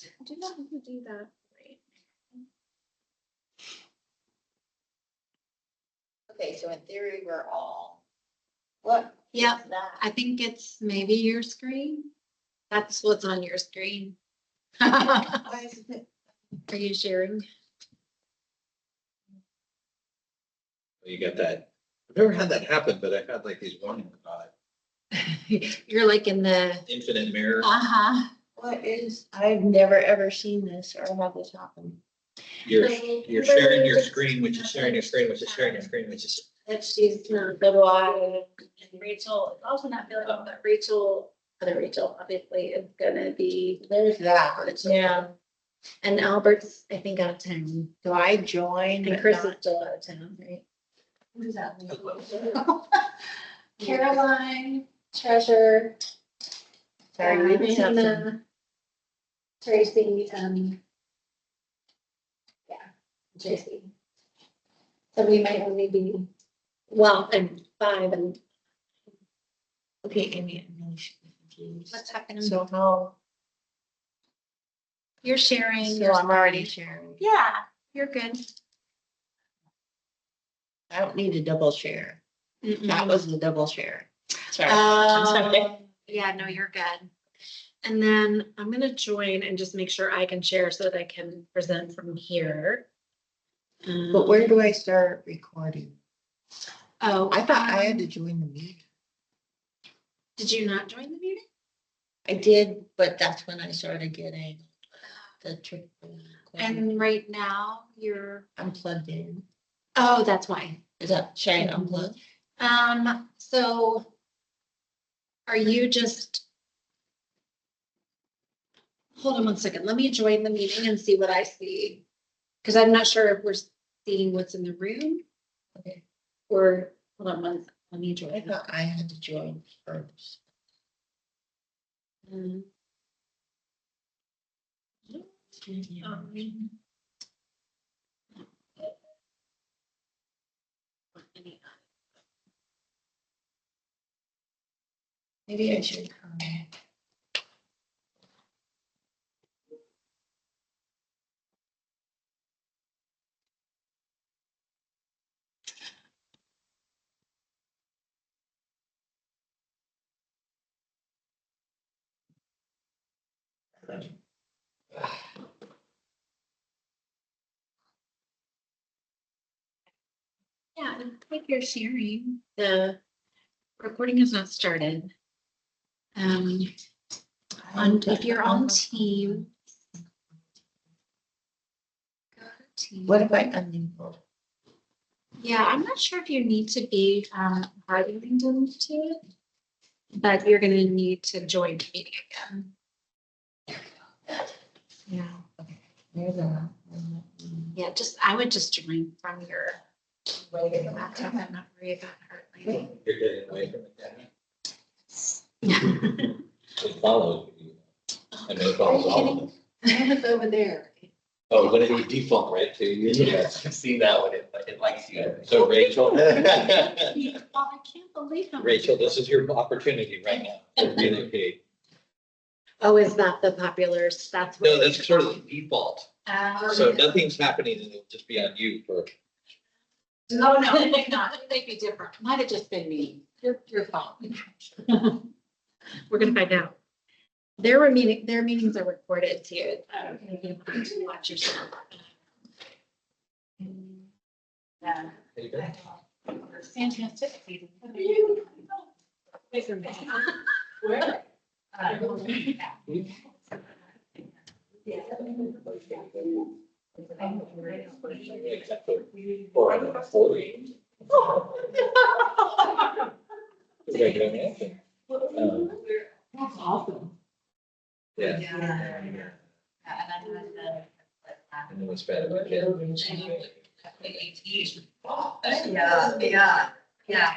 I do not have to do that. Right. Okay, so in theory, we're all, what? Yeah, is that? I think it's maybe your screen. That's what's on your screen. Are Why isn't it? you sharing? You got that. I've never had that happen, but I've had like these warnings about You're like in the, it. Infinite mirror. uh-huh. What is, I've never ever seen this or had this happen. You're sharing your screen, which is sharing your screen, which is sharing your screen, which is. That she's not, but and Rachel, is also not feeling well, but Rachel, other Rachel, obviously is gonna be, There's that. It's- yeah. And Albert's, I think, out of town, Do I join? and but Chris is not- still out of town, right? Who's that? Caroline, Treasure. Sorry, we may have some. Tina, Tracy, yeah, Tracy. So we might only be, well, and 5 and. Okay, Amy, I'm really confused. What's happening? So how, You're sharing. so your I'm already screen. sharing. Yeah, you're good. I don't need a double share. That was the double share. Sorry. Yeah, no, you're good. And then I'm gonna join and just make sure I can share so that I can present from here. But where do I start recording? Oh, I thought I had to join the meeting. Did you not join the meeting? I did, but that's when I started getting the trick. And right now you're, I'm plugged in. oh, that's why. Is that, should I unplug? So are you just, hold on one second. Let me join the meeting and see what I see. Because I'm not sure if we're seeing what's in the room. Okay. Or, hold on one, second. Let me I join. thought I had to join first. Um, Maybe I should. Yeah, it looks like you're sharing. The recording is not started. If you're on team. Go to team. What if I unmute? Yeah, I'm not sure if you need to be hard linked into it, but you're gonna need to join the meeting again. Yeah, There's a. yeah, I would just join from your laptop and not worry about hard linking. You're getting away from it, Yeah. It follows you. I mean, it follows all of us. It's over there. Oh, when it would default right to you. Yes, I've seen that one. It likes you. So Rachel, Oh, I can't believe how. Rachel, this is your opportunity right now. to relocate. Oh, is that the popular? That's. No, that's sort of the default. Oh, So nothing's happening and it'll just be on you for. No, it may not. It may be different. Might have just been me. Your fault. We're gonna find out. Their meetings are recorded too. You can watch yourself. Yeah. There you go. Fantastic. Where? Or I'm gonna forward it. Regular mansion. That's awesome. Yeah. Yeah. And then we spent a bit. Yeah. Yeah.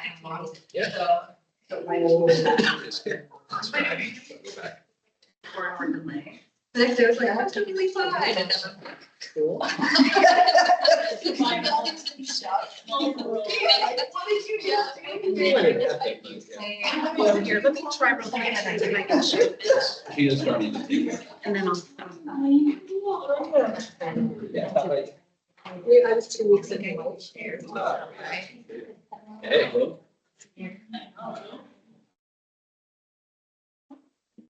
So my. It's good. It's fine. Go back. Or delay. Next day I was like, I'm totally fine. And then I'm like, cool. My dog is in shock. What did you do? Well, here, let me try real quick and then I can show this. She is starting to take it. And then I'll. Yeah. I was 2 weeks ago. Hey, well,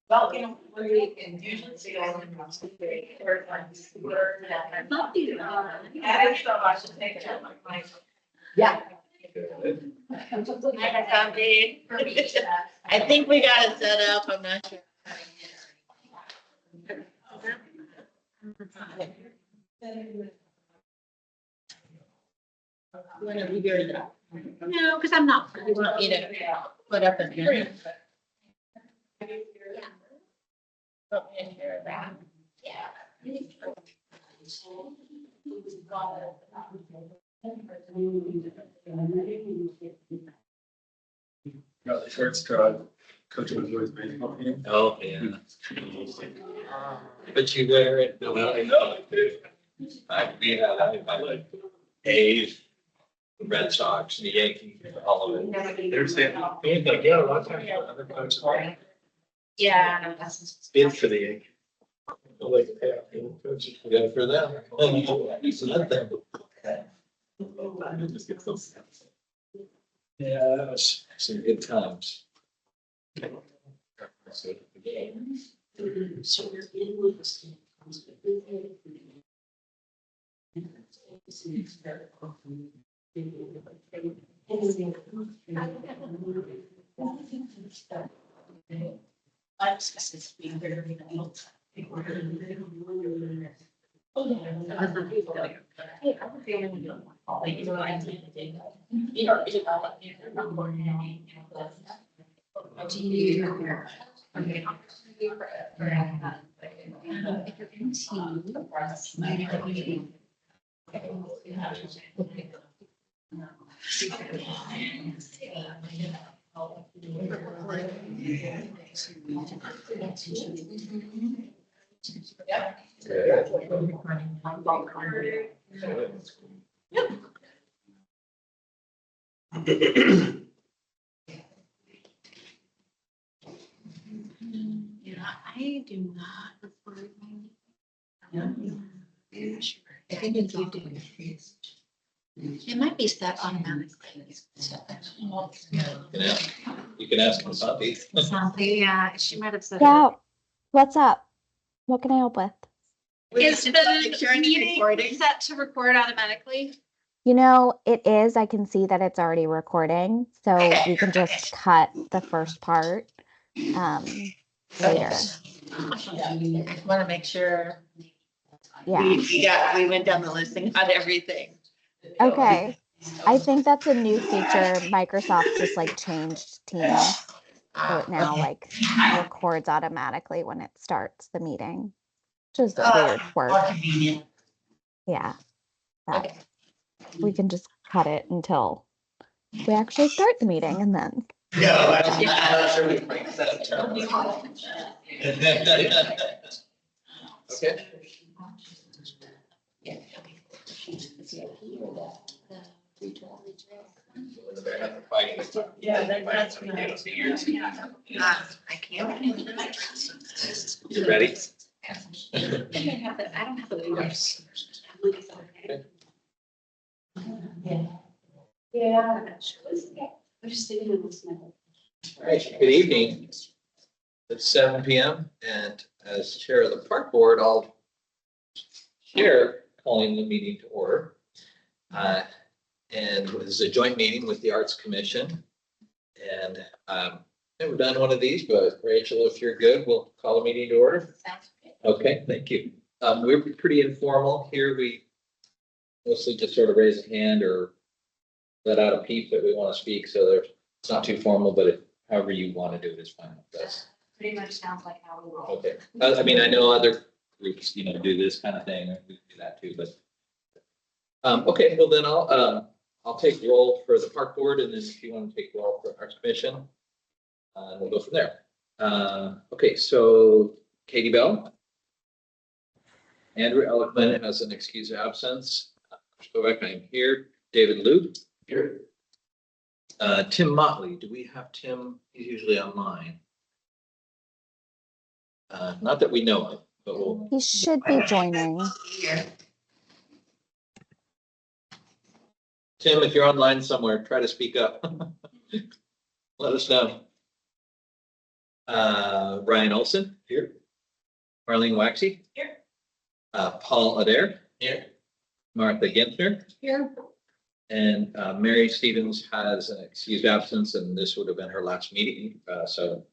Well, you know, we can usually see all in the very third one. Not you. I so I should take it. Yeah. I think we got it set up, I'm not sure. You wanna leave yours up? No, because I'm not. You want me to put up a here? Put me in here. Got the shirts tried. Coach was always baseball team. oh, yeah. But you wear it. No, I like A's, the Red Sox, the Yankees, all of it. They're saying, he's like, yeah, a lot of times other coaches Yeah. bid for the Yankees. They'll like pay out the coaches. Good for them. So let them. It just gets those. Yeah, that was. Some good times. Yeah, I do not record my. I think it's you do. It might be set automatically. You can ask them something. Something, yeah, she might have said. Yeah, what's up? What can I help with? Is the meeting set to record automatically? You know, it is. I can see that it's already recording, so we can just cut the first part later. Just wanna make sure. Yeah. We went down the list and got everything. Okay. I think that's a new feature. Microsoft just like changed Teams, so it now like records automatically when it starts the meeting. Just a weird quirk. More convenient. Yeah. But we can just cut it until we actually start the meeting and then. No, I'm not sure we break that term. Okay. Yeah, that's. I can't. You ready? I don't have the voice. Yeah. I'm just thinking of this now. All right, good evening. It's 7 PM and as chair of the park board, I'll chair calling the meeting to order. And this is a joint meeting with the Arts Commission. And never done one of these, but Rachel, if you're good, we'll call the meeting to order. Sounds good. Okay, thank you. We're pretty informal here. We mostly just sort of raise a hand or let out a peep that we want to speak. So it's not too formal, but however you want to do it is fine with us. Pretty much sounds like how we roll. Okay. I mean, I know other groups, do this kind of thing, or we do that too, but. Okay, well then I'll take roll for the park board and then if you want to take roll for Arts Commission, we'll go from there. Okay, so Katie Bell, Andrew Ehrlichman has an excuse of absence. Kovac, I'm here. David Luke. Here. Tim Motley, do we have Tim? He's usually online. Not that we know of, but we'll. He should be joining. Tim, if you're online somewhere, try to speak up. Let us know. Ryan Olson. Here. Marlene Waxy. Here. Paul Adair. Here. Martha Gintner. Here. And Mary Stevens has an excused absence, and this would have been her last meeting. So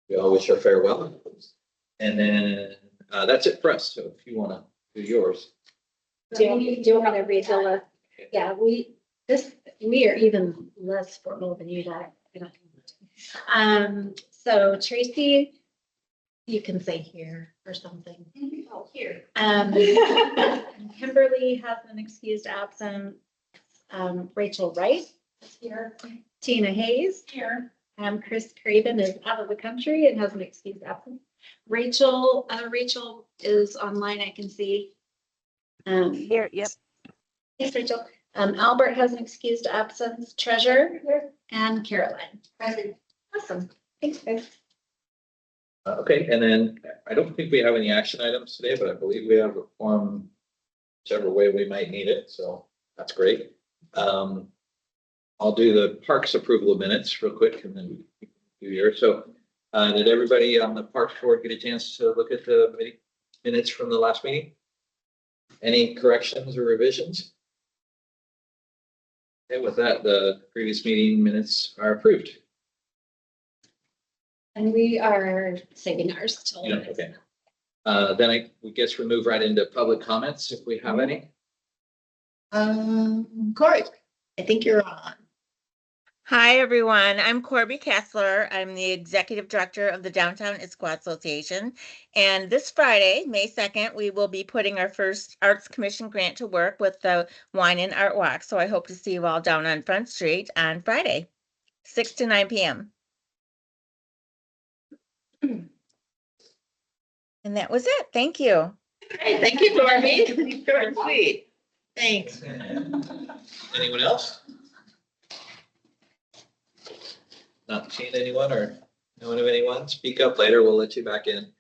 we all wish her farewell. And then that's it for us. So if you want to do yours. Do you want me to read the list? Yeah, we are even less formal than you guys. So Tracy, you can say here or something. Oh, here. Kimberly has an excused absence. Rachel Wright is here. Tina Hayes. Here. Chris Craven is out of the country and has an excused absence. Rachel is online, I can see. Here, yep. Yes, Rachel. Albert has an excused absence. Treasurer and Caroline. Present. Awesome. Thanks, guys. Okay, and then I don't think we have any action items today, but I believe we have a form whichever way we might need it. So that's great. I'll do the parks approval of minutes real quick and then we can do yours. So did everybody on the parks board get a chance to look at the minutes from the last meeting? Any corrections or revisions? And with that, the previous meeting minutes are approved. And we are saving ours till. Yeah, okay. Then I guess we move right into public comments if we have any. Corey, I think you're on. Hi, everyone. I'm Corby Kessler. I'm the Executive Director of the Downtown Issaquah Association. And this Friday, May 2nd, we will be putting our first Arts Commission grant to work with the Wine and Art Walk. So I hope to see you all down on Front Street on Friday, 6 to 9 p.m. And that was it. Thank you. Hey, thank you, Corby. You're sweet. Thanks. Anyone else? Not seeing anyone or knowing of anyone? Speak up later. We'll let you back in.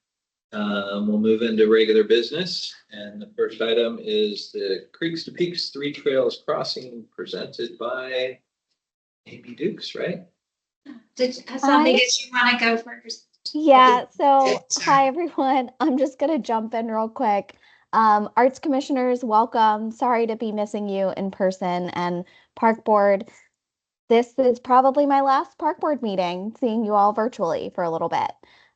We'll move into regular business. And the first item is the Creeks to Peaks 3 Trails Crossing presented by Amy Dukes, right? Did you want to go first? Yeah, so hi everyone. I'm just gonna jump in real quick. Arts commissioners, welcome. Sorry to be missing you in person, and park board. This is probably my last park board meeting, seeing you all virtually for a little bit.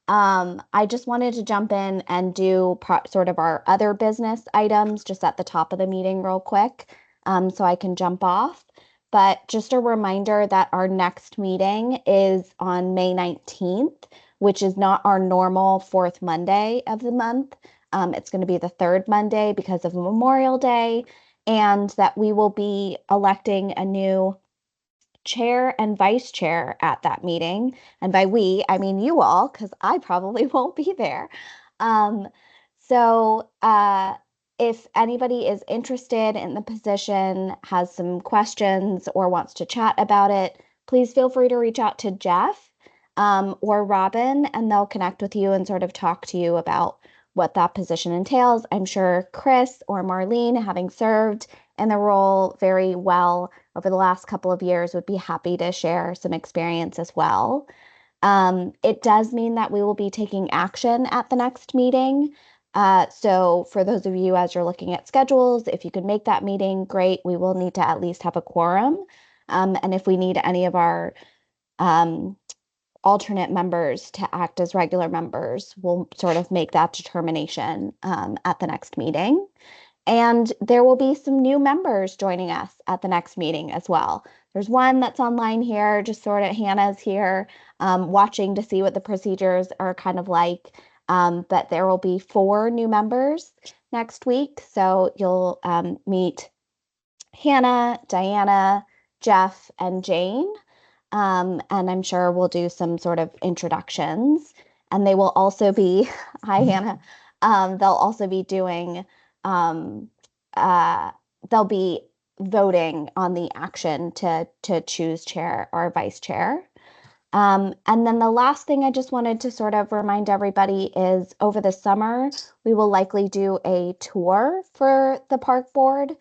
I just wanted to jump in and do sort of our other business items just at the top of the meeting real quick, so I can jump off. But just a reminder that our next meeting is on May 19th, which is not our normal fourth Monday of the month. It's going to be the third Monday because of Memorial Day, and that we will be electing a new chair and vice chair at that meeting. And by we, I mean you all, because I probably won't be there. If anybody is interested in the position, has some questions, or wants to chat about it, please feel free to reach out to Jeff or Robin, and they'll connect with you and sort of talk to you about what that position entails. I'm sure Chris or Marlene, having served in the role very well over the last couple of years, would be happy to share some experience as well. It does mean that we will be taking action at the next meeting. So for those of you, as you're looking at schedules, if you could make that meeting, great. We will need to at least have a quorum. And if we need any of our alternate members to act as regular members, we'll sort of make that determination at the next meeting. And there will be some new members joining us at the next meeting as well. There's one that's online here, just sort of Hannah's here, watching to see what the procedures are kind of like. But there will be 4 new members next week. So you'll meet Hannah, Diana, Jeff, and Jane. And I'm sure we'll do some sort of introductions. And they will also be, hi Hannah, They'll also be doing, they'll be voting on the action to choose chair or vice chair. And then the last thing I just wanted to sort of remind everybody is over the summer, we will likely do a tour for the park board.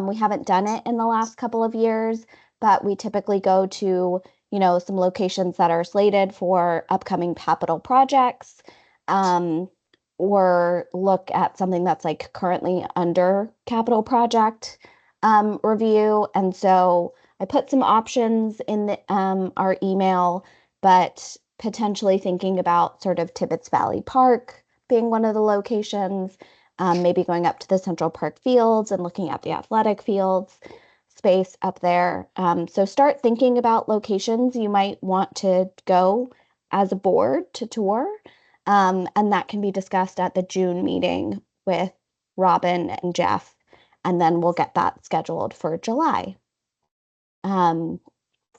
We haven't done it in the last couple of years, but we typically go to, some locations that are slated for upcoming capital projects, or look at something that's like currently under capital project review. And so I put some options in our email, but potentially thinking about sort of Tibbetts Valley Park being one of the locations, maybe going up to the Central Park fields and looking at the athletic fields space up there. So start thinking about locations you might want to go as a board to tour. And that can be discussed at the June meeting with Robin and Jeff, and then we'll get that scheduled for July. And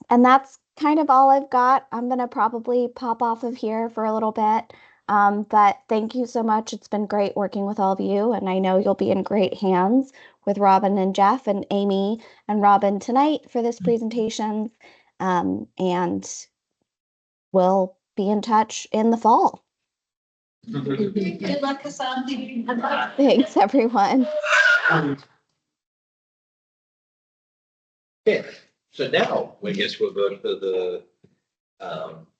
that's kind of all I've got. I'm going to probably pop off of here for a little bit. But thank you so much. It's been great working with all of you, and I know you'll be in great hands with Robin and Jeff and Amy and Robin tonight for this presentation. And we'll be in touch in the fall. Good luck, Hassan. Thanks, everyone. Okay, so now I guess we'll go to the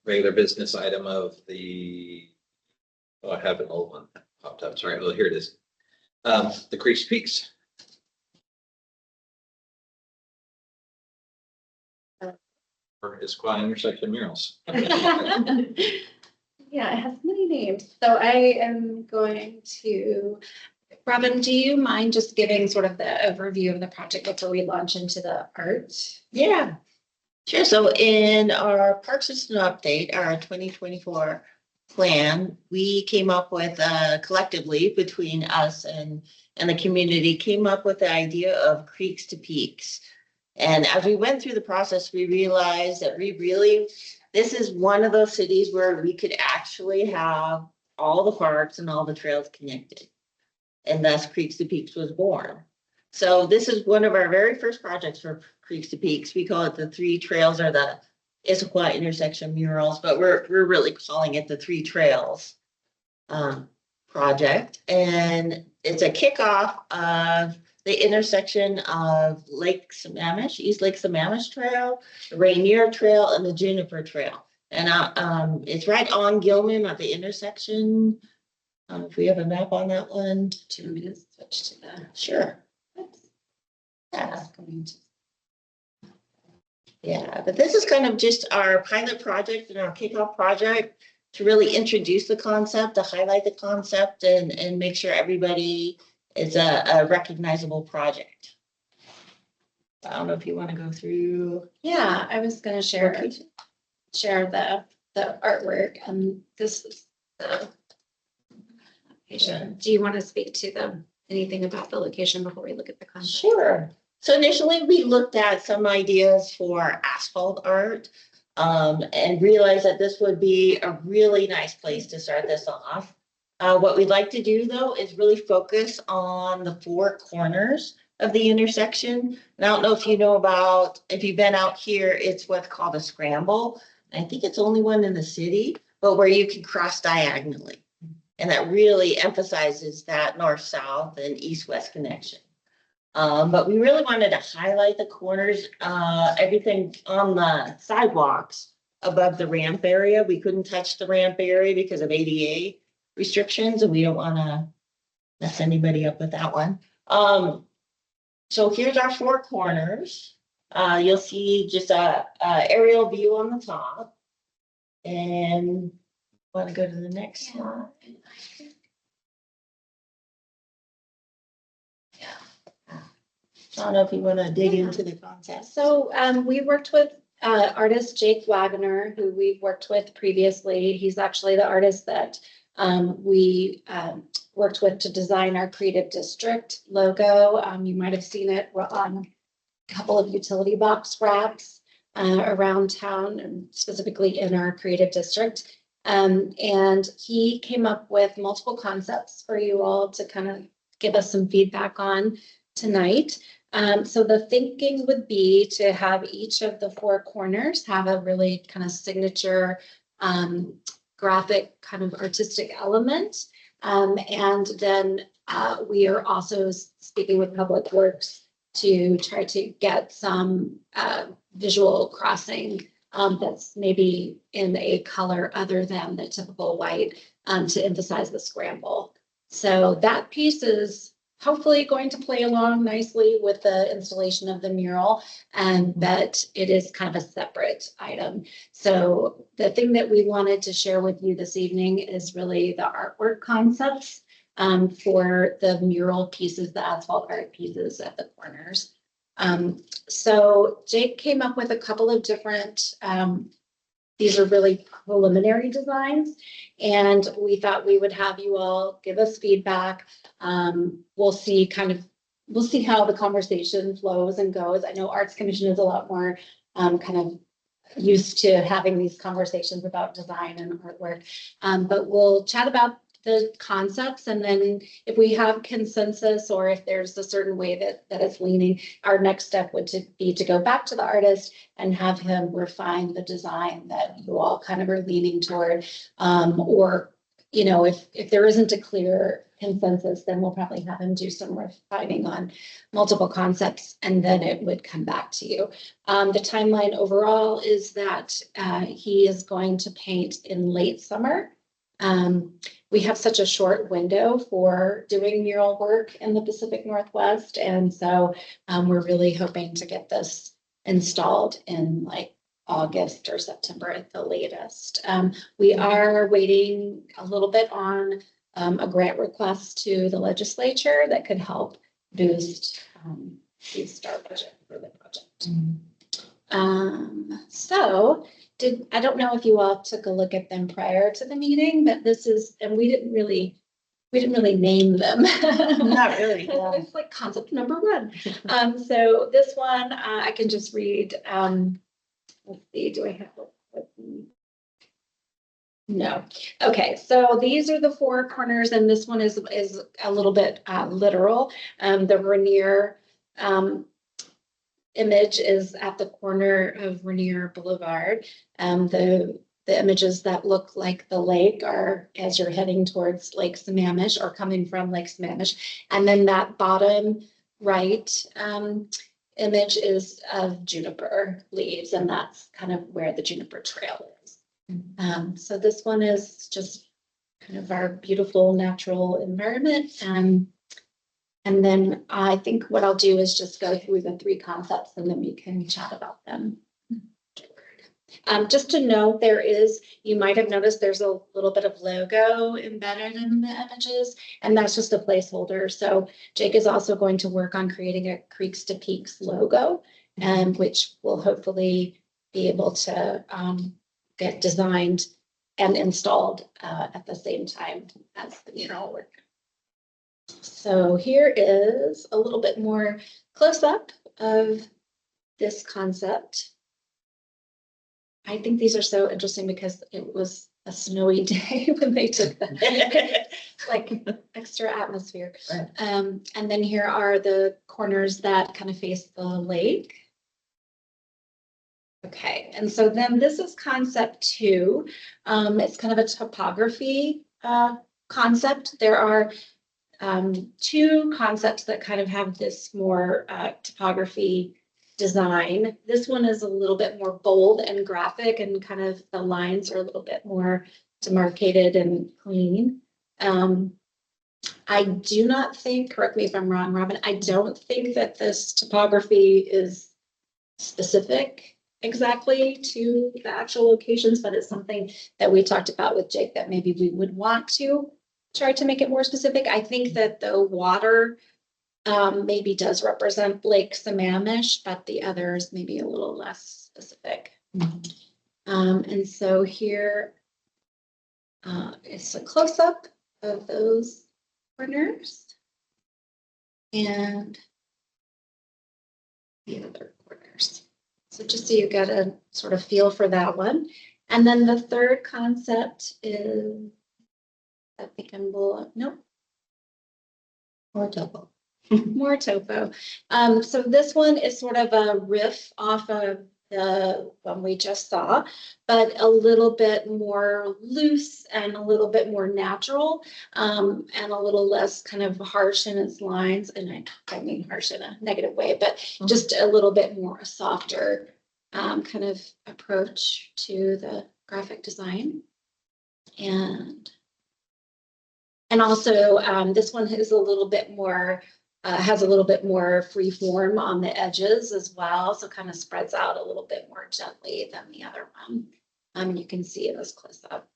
regular business item of the, oh, I have an old one popped up. Sorry. Oh, here it is. The Creeks Peaks. Or Issaquah intersection murals. Yeah, it has many names. So I am going to, Robin, do you mind just giving sort of the overview of the project before we launch into the art? Yeah, sure. So in our park system update, our 2024 plan, we came up with collectively between us and the community came up with the idea of creeks to peaks. And as we went through the process, we realized that this is one of those cities where we could actually have all the parks and all the trails connected. And thus Creeks to Peaks was born. So this is one of our very first projects for Creeks to Peaks. We call it the 3 trails or the Issaquah intersection murals, but we're really calling it the 3 trails project. And it's a kickoff of the intersection of Lake Sammamish, East Lake Sammamish Trail, the Rainier Trail, and the Juniper Trail. And it's right on Gilman at the intersection. If we have a map on that one. 2 minutes, switch to the. Sure. Yeah. Yeah, but this is kind of just our pilot project and our kickoff project to really introduce the concept, to highlight the concept and make sure everybody is a recognizable project. I don't know if you want to go through. Yeah, I was going to share the artwork, and this is the location. Do you want to speak to anything about the location before we look at the concept? Sure. So initially we looked at some ideas for asphalt art and realized that this would be a really nice place to start this off. What we'd like to do though is really focus on the 4 corners of the intersection. And I don't know if you know if you've been out here, it's what's called a scramble. I think it's only one in the city, but where you can cross diagonally. And that really emphasizes that north-south and east-west connection. But we really wanted to highlight the corners, everything on the sidewalks above the ramp area. We couldn't touch the ramp area because of ADA restrictions, and we don't want to mess anybody up with that one. So here's our 4 corners. You'll see just a aerial view on the top. And want to go to the next slide? I don't know if you want to dig into the concept. So we worked with artist Jake Wagner, who we've worked with previously. He's actually the artist that we worked with to design our creative district logo. You might have seen it on a couple of utility box wraps around town and specifically in our creative district. And he came up with multiple concepts for you all to kind of give us some feedback on tonight. So the thinking would be to have each of the four corners have a really kind of signature graphic kind of artistic element. And then we are also speaking with Public Works to try to get some visual crossing that's maybe in a color other than the typical white to emphasize the scramble. So that piece is hopefully going to play along nicely with the installation of the mural, and that it is kind of a separate item. So the thing that we wanted to share with you this evening is really the artwork concepts for the mural pieces, the asphalt art pieces at the corners. So Jake came up with a couple of different, these are really preliminary designs, and we thought we would have you all give us feedback. We'll see how the conversation flows and goes. I know Arts Commission is a lot more kind of used to having these conversations about design and artwork, but we'll chat about the concepts, and then if we have consensus or if there's a certain way that it's leaning, our next step would be to go back to the artist and have him refine the design that you all kind of are leaning toward. Or, you know, if there isn't a clear consensus, then we'll probably have him do some refining on multiple concepts, and then it would come back to you. The timeline overall is that he is going to paint in late summer. We have such a short window for doing mural work in the Pacific Northwest. And so we're really hoping to get this installed in like August or September at the latest. We are waiting a little bit on a grant request to the legislature that could help boost the start budget for the project. So I don't know if you all took a look at them prior to the meeting, but this is, and we didn't really name them. Not really, no. It's like concept number one. So this one, I can just read, let's see, do I have it? No. Okay, so these are the four corners, and this one is a little bit literal. The Rainier image is at the corner of Rainier Boulevard. The images that look like the lake are as you're heading towards Lake Sammamish or coming from Lake Sammamish. And then that bottom right image is of juniper leaves, and that's kind of where the juniper trail is. So this one is just kind of our beautiful natural environment. And then I think what I'll do is just go through the three concepts, and then we can chat about them. Just to note, you might have noticed there's a little bit of logo embedded in the images, and that's just a placeholder. So Jake is also going to work on creating a Creeks to Peaks logo, which will hopefully be able to get designed and installed at the same time as the mural work. So here is a little bit more close up of this concept. I think these are so interesting because it was a snowy day when they took them, like extra atmosphere. Right. And then here are the corners that kind of face the lake. Okay, and so then this is concept two. It's kind of a topography concept. There are two concepts that kind of have this more topography design. This one is a little bit more bold and graphic, and kind of the lines are a little bit more demarcated and clean. I do not think, correct me if I'm wrong, Robin, I don't think that this topography is specific exactly to the actual locations, but it's something that we talked about with Jake that maybe we would want to try to make it more specific. I think that the water maybe does represent Lake Sammamish, but the others maybe a little less specific. And so here is a close-up of those corners and the other corners. So just so you get a sort of feel for that one. And then the third concept is, I think I'm below, nope, Or topo. more topo. So this one is sort of a riff off of the one we just saw, but a little bit more loose and a little bit more natural, and a little less kind of harsh in its lines. And I don't mean harsh in a negative way, but just a little bit more a softer kind of approach to the graphic design. And also, this one is a little bit more, has a little bit more free form on the edges as well. So kind of spreads out a little bit more gently than the other one. You can see in this close up.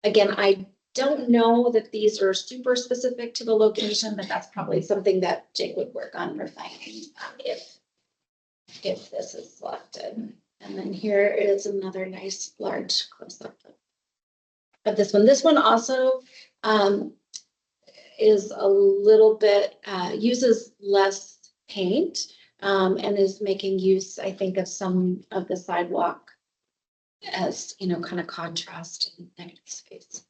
Again, I don't know that these are super specific to the location, but that's probably something that Jake would work on refining if this is selected. And then here is another nice large close up of this one. This one also is a little bit, uses less paint, and is making use, I think, of some of the sidewalk as, you know, kind of contrast and negative space.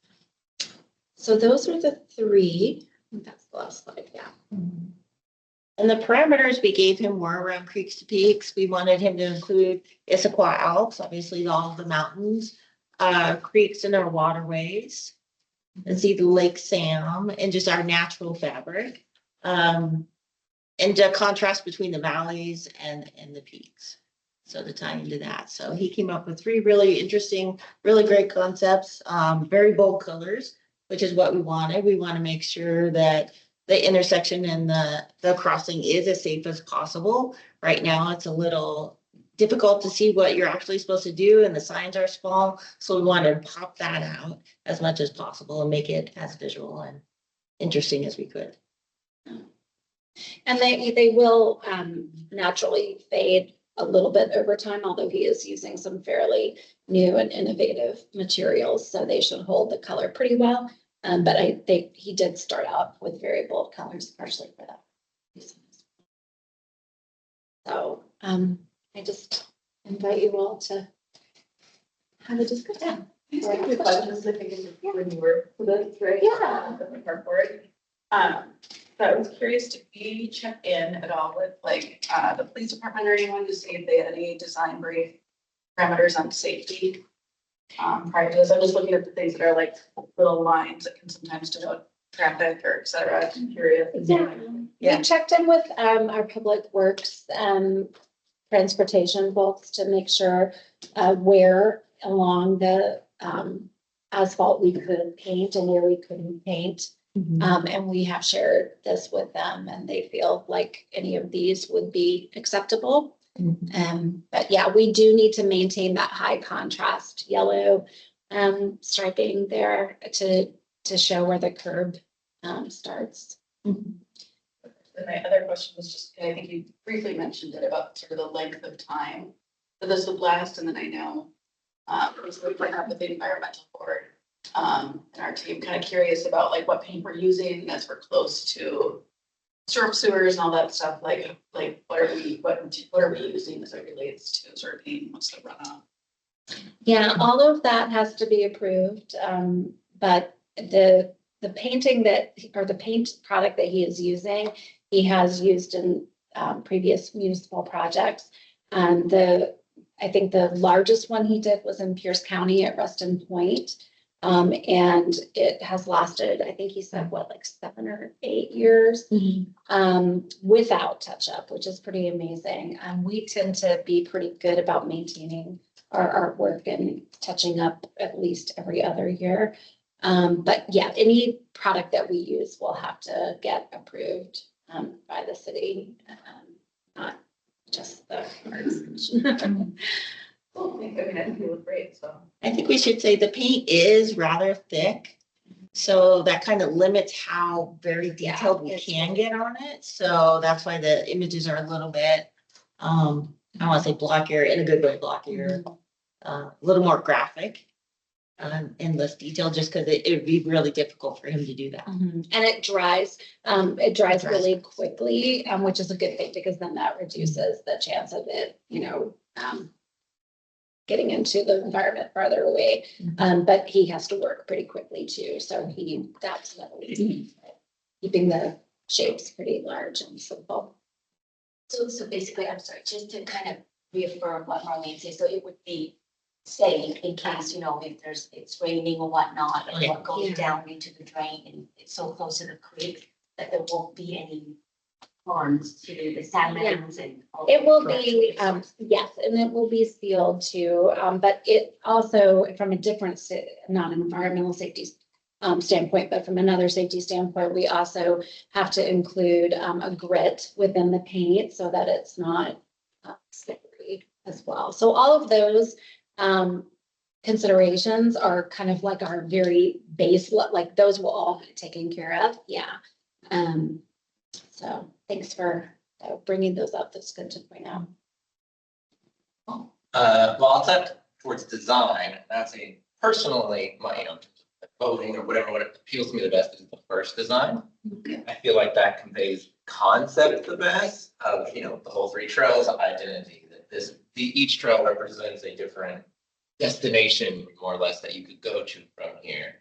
So those are the three. I think that's the last slide, yeah. And the parameters we gave him were around creeks to peaks. We wanted him to include Issaquah Alps, obviously all the mountains, creeks in our waterways, and see the Lake Sam and just our natural fabric. And the contrast between the valleys and the peaks. So to tie into that. So he came up with 3 really interesting, really great concepts, very bold colors, which is what we wanted. We want to make sure that the intersection and the crossing is as safe as possible. Right now, it's a little difficult to see what you're actually supposed to do, and the signs are small. So we want to pop that out as much as possible and make it as visual and interesting as we could. And they will naturally fade a little bit over time, although he is using some fairly new and innovative materials, so they should hold the color pretty well. But he did start out with very bold colors, partially for that reason. So I just invite you all to have a discussion. These are good questions, I think, when you were for this, right? Yeah. The park board. So I was curious, did we check in at all with like the police department or anyone to see if they had any design brief parameters on safety? Prior to this, I'm just looking at the things that are like little lines that can sometimes denote traffic or et cetera. I'm curious. Yeah. We checked in with our public works transportation folks to make sure where along the asphalt we could paint and where we couldn't paint. And we have shared this with them, and they feel like any of these would be acceptable. But yeah, we do need to maintain that high contrast yellow striping there to show where the curb starts. And my other question was just, and I think you briefly mentioned it about sort of the length of time that this would last. And then I know we might have with the environmental board and our team kind of curious about like what paint we're using as we're close to storm sewers and all that stuff. Like what are we using as it relates to sort of paint? What's the runoff? Yeah, all of that has to be approved. But the painting the paint product that he is using, he has used in previous municipal projects. I think the largest one he did was in Pierce County at Ruston Point. And it has lasted, I think he said, like 7 or 8 years without touch up, which is pretty amazing. We tend to be pretty good about maintaining our artwork and touching up at least every other year. But yeah, any product that we use will have to get approved by the city, not just the arts commission. Well, I think they look great, so. I think we should say the paint is rather thick. So that kind of limits how very detailed we can get on it. So that's why the images are a little bit, I don't want to say blockier, in a good way blockier, a little more graphic and less detailed, just because it would be really difficult for him to do that. And it dries really quickly, which is a good thing because then that reduces the chance of it, getting into the environment farther away. But he has to work pretty quickly too, so that's what keeping the shapes pretty large and simple. So basically, I'm sorry, just to kind of reaffirm what Marlene said, so it would be safe in case, if it's raining or whatnot, and what goes down into the drain and it's so close to the creek that there won't be any harms to the salmons and. It will be, yes, and it will be sealed too, but it also, from a different, not an environmental safety standpoint, but from another safety standpoint, we also have to include a grit within the paint so that it's not slippery as well. So all of those considerations are kind of like our very base, like those will all be taken care of. Yeah. So thanks for bringing those up. That's good to point out. Well, I'll set towards design. That's personally my, voting or whatever, what appeals to me the best is the first design. I feel like that conveys concept the best of, the whole 3 trails identity, that each trail represents a different destination more or less that you could go to from here.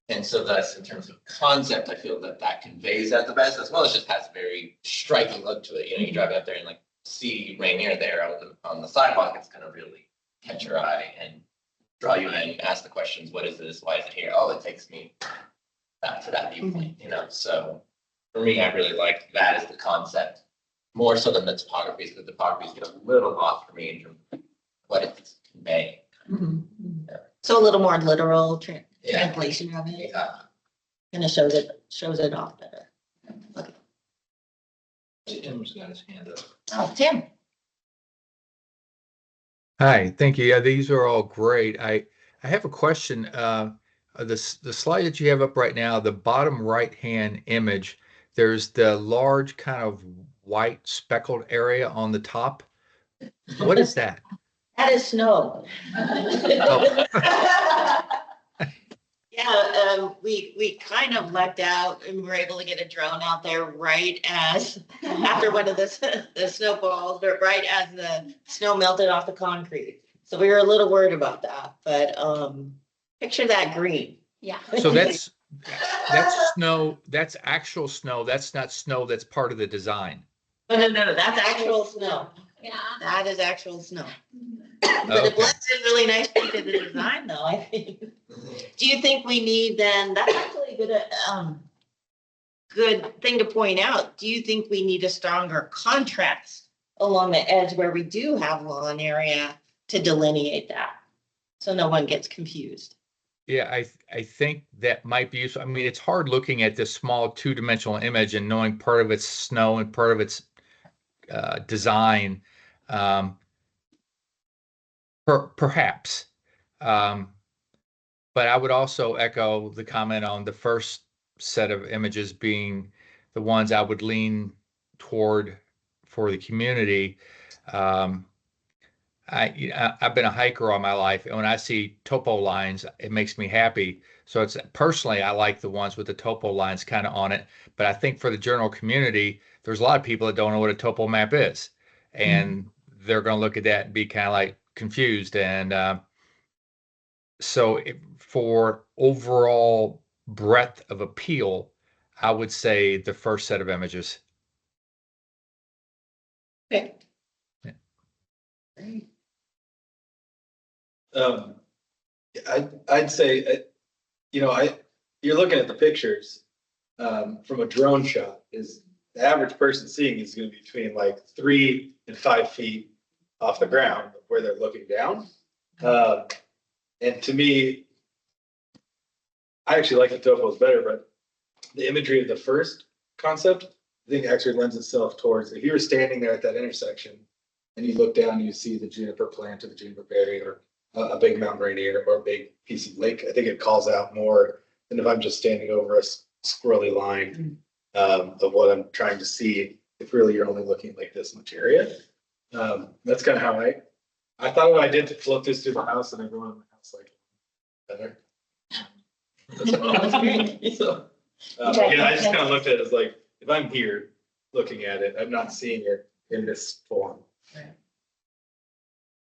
And so that's in terms of concept, I feel that conveys that the best, as well as just has a very striking look to it. You drive out there and like see Rainier there on the sidewalk, it's gonna really catch your eye and draw you in, ask the questions, what is this? Why is it here? Oh, it takes me back to that viewpoint, So for me, I really like that as the concept, more so than the topography, because the topography get a little off for me in terms of what it's conveying. So a little more literal translation of it. Yeah. Kind of shows it off better. Okay. Tim's got his hand up. Oh, Tim. Hi, thank you. Yeah, these are all great. I have a question. The slide that you have up right now, the bottom right-hand image, there's the large kind of white speckled area on the top. What is that? That is snow. Oh. Yeah, we kind of lucked out and we were able to get a drone out there right as, after one of the snowfalls, but right as the snow melted off the concrete. So we were a little worried about that, but picture that green. Yeah. So that's snow, that's actual snow. That's not snow that's part of the design. No, that's actual snow. Yeah. That is actual snow. But it blends in really nice into the design though, I think. Do you think we need then, that's actually a good thing to point out. Do you think we need a stronger contrast along the edge where we do have lawn area to delineate that? So no one gets confused. Yeah, I think that might be useful. I mean, it's hard looking at this small 2-dimensional image and knowing part of it's snow and part of it's design. Perhaps. But I would also echo the comment on the first set of images being the ones I would lean toward for the community. I've been a hiker all my life, and when I see topo lines, it makes me happy. So it's personally, I like the ones with the topo lines kind of on it. But I think for the general community, there's a lot of people that don't know what a topo map is, and they're going to look at that and be kind of like confused. And for overall breadth of appeal, I would say the first set of images. Okay. I'd say, you're looking at the pictures, from a drone shot, is the average person seeing is gonna be between like 3 and 5 feet off the ground where they're looking down. And to me, I actually like the topos better, but the imagery of the first concept, I think actually lends itself towards, if you were standing there at that intersection and you look down and you see the juniper plant or the juniper berry or a big mountain rainier or a big piece of lake, I think it calls out more than if I'm just standing over a squirrely line of what I'm trying to see. If really you're only looking like this much area. That's kind of how I thought what I did to float this through the house and everyone in the house like better. That was great. So, I just kind of looked at it as like, if I'm here looking at it, I'm not seeing it in this form.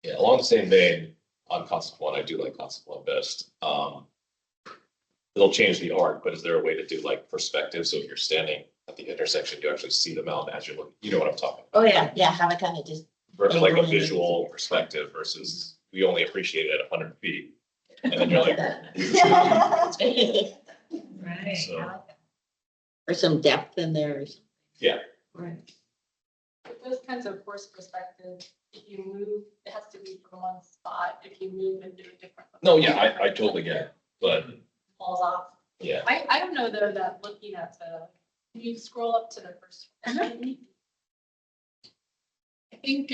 Yeah, along the same vein, on Constable, and I do like Constable best. They'll change the arc, but is there a way to do like perspective? So if you're standing at the intersection, you actually see the mountain as you're looking, you know what I'm talking about? Oh, yeah, have it kind of just. Versus like a visual perspective versus we only appreciate it at 100 feet. And then you're like, Right. So- Or some depth in there. Or something. Yeah. Right. With those kinds of force perspective, if you move, it has to be from one spot. If you move into a different. No, yeah, I totally get it, but Falls off. yeah. I don't know though that looking at can you scroll up to the first one? I think,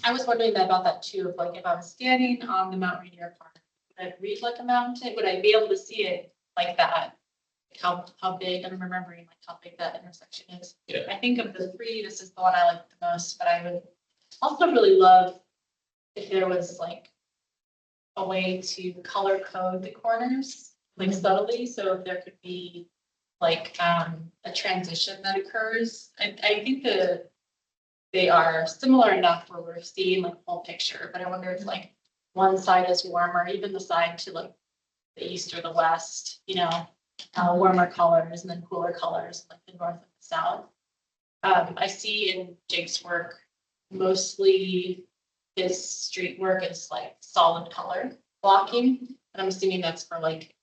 I was wondering about that too, of like, if I was standing on the Mount Rainier Park, would I read like a mountain? Would I be able to see it like that? How big, I'm remembering like how big that intersection is. Yeah. I think of the three, this is the one I like the most, but I would also really love if there was like a way to color code the corners, like subtly, so if there could be like a transition that occurs. I think they are similar enough where we're seeing like full picture, but I wonder if like one side is warmer, even the side to like the east or the west, warmer colors and then cooler colors, like the north and the south. I see in Jake's work, mostly his street work is like solid color blocking, and I'm assuming that's for like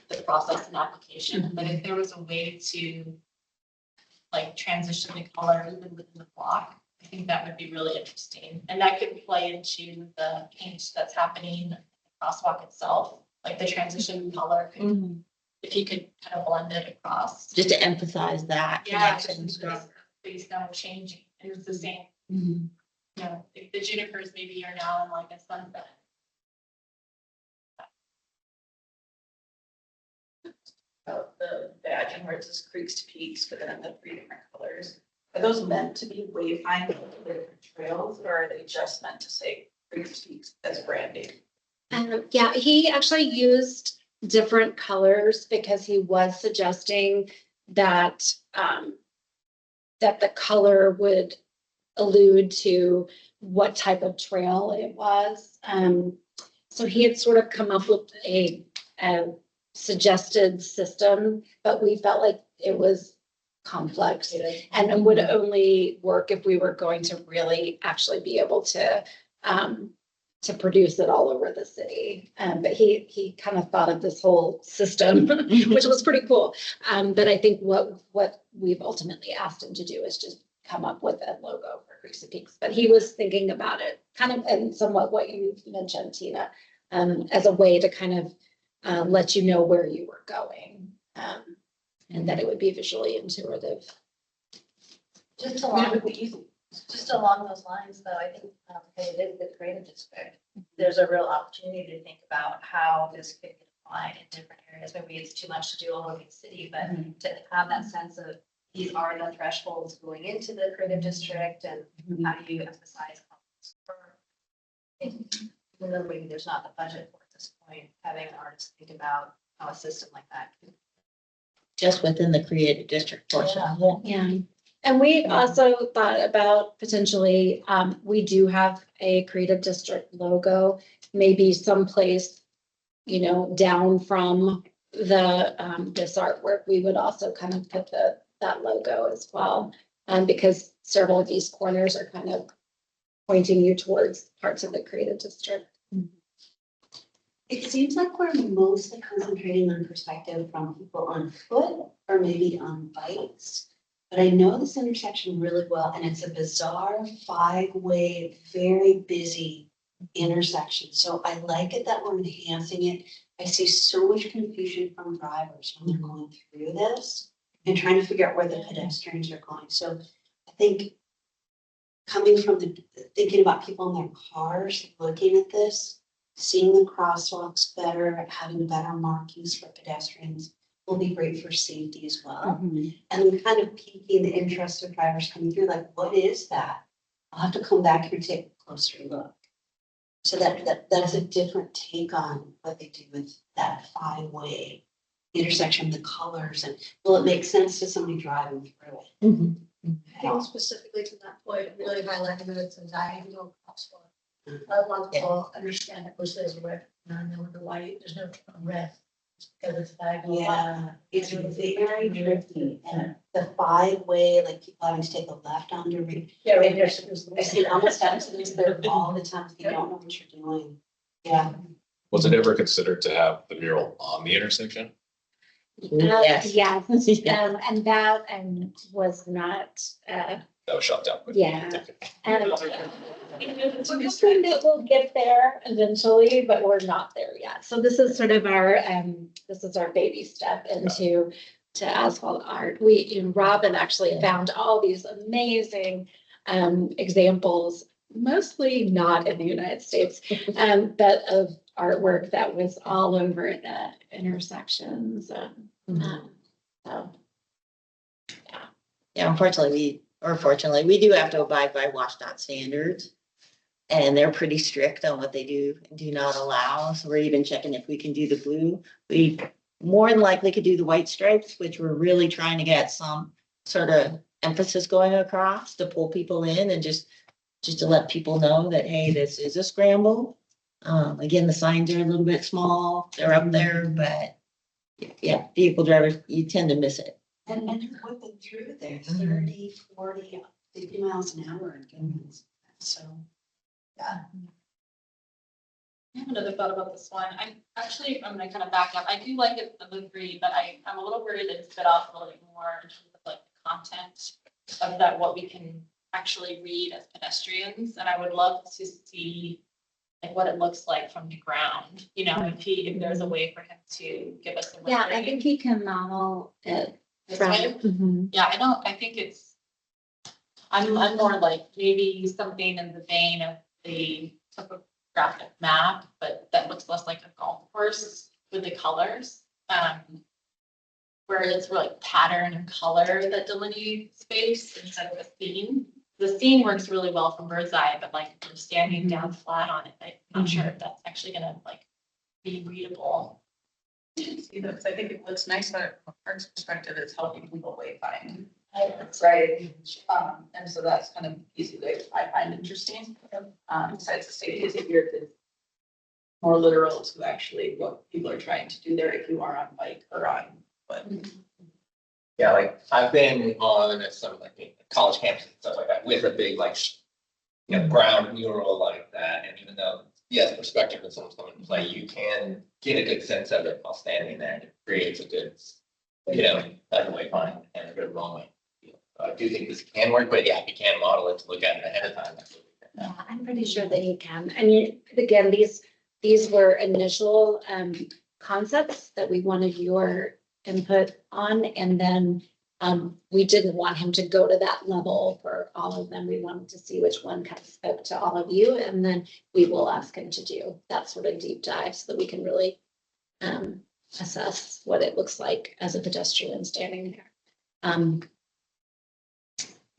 the process and application, but if there was a way to like transition the color even within the block, I think that would be really interesting. And that could play into the paint that's happening in the crosswalk itself, like the transition color, if you could kind of blend it across. Just to emphasize that. Yeah, connection. based on changing, it was the same. Like the junipers maybe are now in like a sunset. About the badge and where it says creeks to peaks, but then the three different colors. Are those meant to be wayfinding for the different trails, or are they just meant to say creeks to peaks as branding? Yeah, he actually used different colors because he was suggesting that that the color would allude to what type of trail it was. So he had sort of come up with a suggested system, but we felt like it was complex and it would only work if we were going to really actually be able to produce it all over the city. But he kind of thought of this whole system, which was pretty cool. But I think what we've ultimately asked him to do is just come up with a logo for Creeks and Peaks. But he was thinking about it kind of, and somewhat what you mentioned, Tina, as a way to kind of let you know where you were going, and that it would be visually intuitive. Just along those lines, though, I think it is the creative district. There's a real opportunity to think about how this could get applied in different areas. Maybe it's too much to do all over the city, but to have that sense of these are the thresholds going into the creative district, and how do you emphasize? Even though maybe there's not the budget for it at this point, having artists think about how a system like that could. Just within the creative district portion. Yeah. And we also thought about potentially, we do have a creative district logo, maybe someplace, down from the, this artwork, we would also kind of put that logo as well. Because several of these corners are kind of pointing you towards parts of the creative district. It seems like we're mostly concentrating on perspective from people on foot or maybe on bikes. But I know this intersection really well, and it's a bizarre 5-way, very busy intersection. So I like it that we're enhancing it. I see so much confusion from drivers when they're going through this and trying to figure out where the pedestrians are going. So I think coming from thinking about people in their cars, looking at this, seeing the crosswalks better, having better markings for pedestrians will be great for safety as well. And kind of piquing the interest of drivers coming through, like, what is that? I'll have to come back here and take a closer look. So that's a different take on what they do with that 5-way intersection, the colors, and will it make sense to somebody driving through it? I think specifically to that point, really highlighting that it's a diagonal crosswalk. I want to all understand it was there's red, and I know the white, there's no red. Because it's diagonal. Yeah, it's very tricky, and the five-way, like people having to take a left onto read. Yeah, right there's. I see almost accidents there all the time, if you don't know what you're doing. Yeah. Was it ever considered to have the mural on the intersection? Yes. Yeah, Yeah. and that was not, That was shot down. yeah. And we're hoping that we'll get there eventually, but we're not there yet. So this is sort of our, this is our baby step into asphalt art. Robin actually found all these amazing examples, mostly not in the United States, but of artwork that was all over the intersections. So, Yeah, unfortunately, fortunately, we do have to abide by WashDOT standards. And they're pretty strict on what they do and do not allow. So we're even checking if we can do the blue. We more than likely could do the white stripes, which we're really trying to get some sort of emphasis going across to pull people in and just to let people know that, hey, this is a scramble. Again, the signs are a little bit small. They're up there, but yeah, vehicle drivers, you tend to miss it. And they're whipping through there, 30, 40, 50 miles an hour and goodness, so. Yeah. I have another thought about this one. I'm gonna kind of back up. I do like it, the blue green, but I'm a little worried that it's bit off a little bit more in terms of like the content of that, what we can actually read as pedestrians. And I would love to see like what it looks like from the ground, if there's a way for him to give us a. yeah, I think he can model it. This From, way? Mhm. Yeah, I think I'm more like maybe something in the vein of the topographic map, but that looks less like a golf course with the colors. Where it's really pattern and color that delineate space instead of a theme. The scene works really well from bird's eye, but like if you're standing down flat on it, I'm not sure if that's actually gonna like be readable. See, that's, I think it looks nice, but from a art's perspective, it's helping people wayfind. That's right. And so that's kind of easy way I find interesting. Besides the state is here, it's more literal to actually what people are trying to do there if you are on bike or on foot. Yeah, like I've been on some like college campuses and stuff like that with a big like, ground mural like that. And even though, yes, perspective and someone's coming to play, you can get a good sense of it while standing there. And it creates a good, like a wayfind and a good moment. I do think this can work, but yeah, if you can model it to look at it ahead of time. Yeah, I'm pretty sure that he can. And again, these were initial concepts that we wanted your input on, and then we didn't want him to go to that level for all of them. We wanted to see which one kind of spoke to all of you, and then we will ask him to do that sort of deep dive so that we can really assess what it looks like as a pedestrian standing there.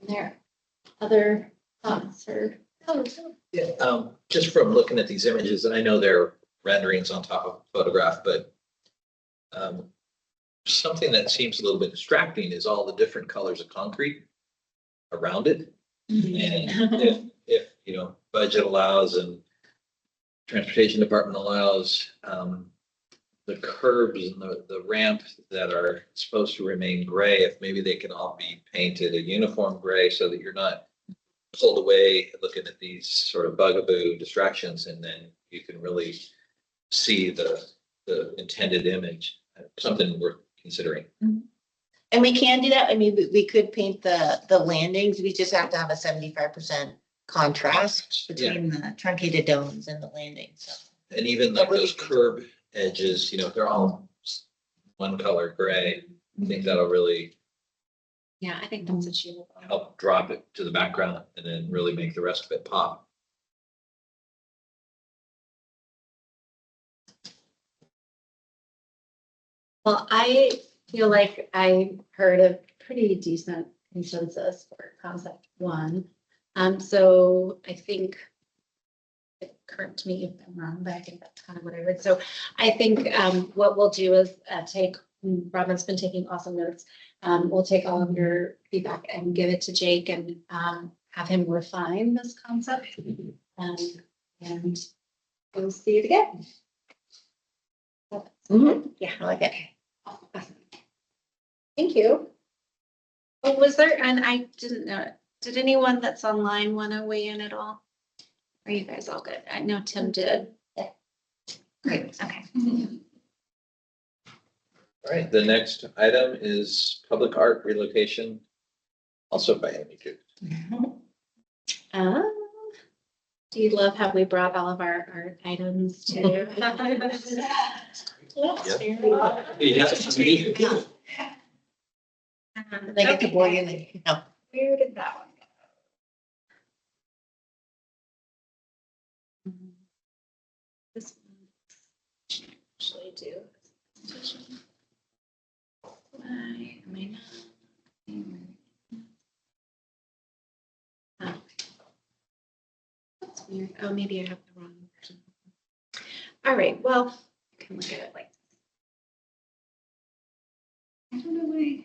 There, other thoughts or? Yeah, just from looking at these images, and I know they're renderings on top of a photograph, but something that seems a little bit distracting is all the different colors of concrete around it. And if budget allows and transportation department allows, the curbs and the ramp that are supposed to remain gray, if maybe they can all be painted a uniform gray so that you're not pulled away looking at these sort of bugaboo distractions, and then you can really see the intended image, something worth considering. And we can do that. I mean, we could paint the landings. We just have to have a 75% contrast between the truncated domes and the landings. So. And even like those curb edges, they're all one color gray. I think that'll really Yeah, I think that's achievable. help drop it to the background and then really make the rest of it pop. Well, I feel like I heard a pretty decent consensus for concept one. So I think, correct me if I'm wrong, but I think that's kind of what I heard. So I think what we'll do is Robin's been taking awesome notes. We'll take all of your feedback and give it to Jake and have him refine this concept. and we'll see it again. Yeah, I like it. Awesome. Thank you. Oh, was there, and I didn't know, did anyone that's online want to weigh in at all? Are you guys all good? I know Tim did. Yeah. Great, okay. All right, the next item is public art relocation, also by Amy Ju. Do you love how we brought all of our art items to? They get to board in there. No. Where did that one go? This one actually do. Why am I not? Oh. That's weird. Oh, maybe I have the wrong version. All right, well, I can look at it like this. I don't know why.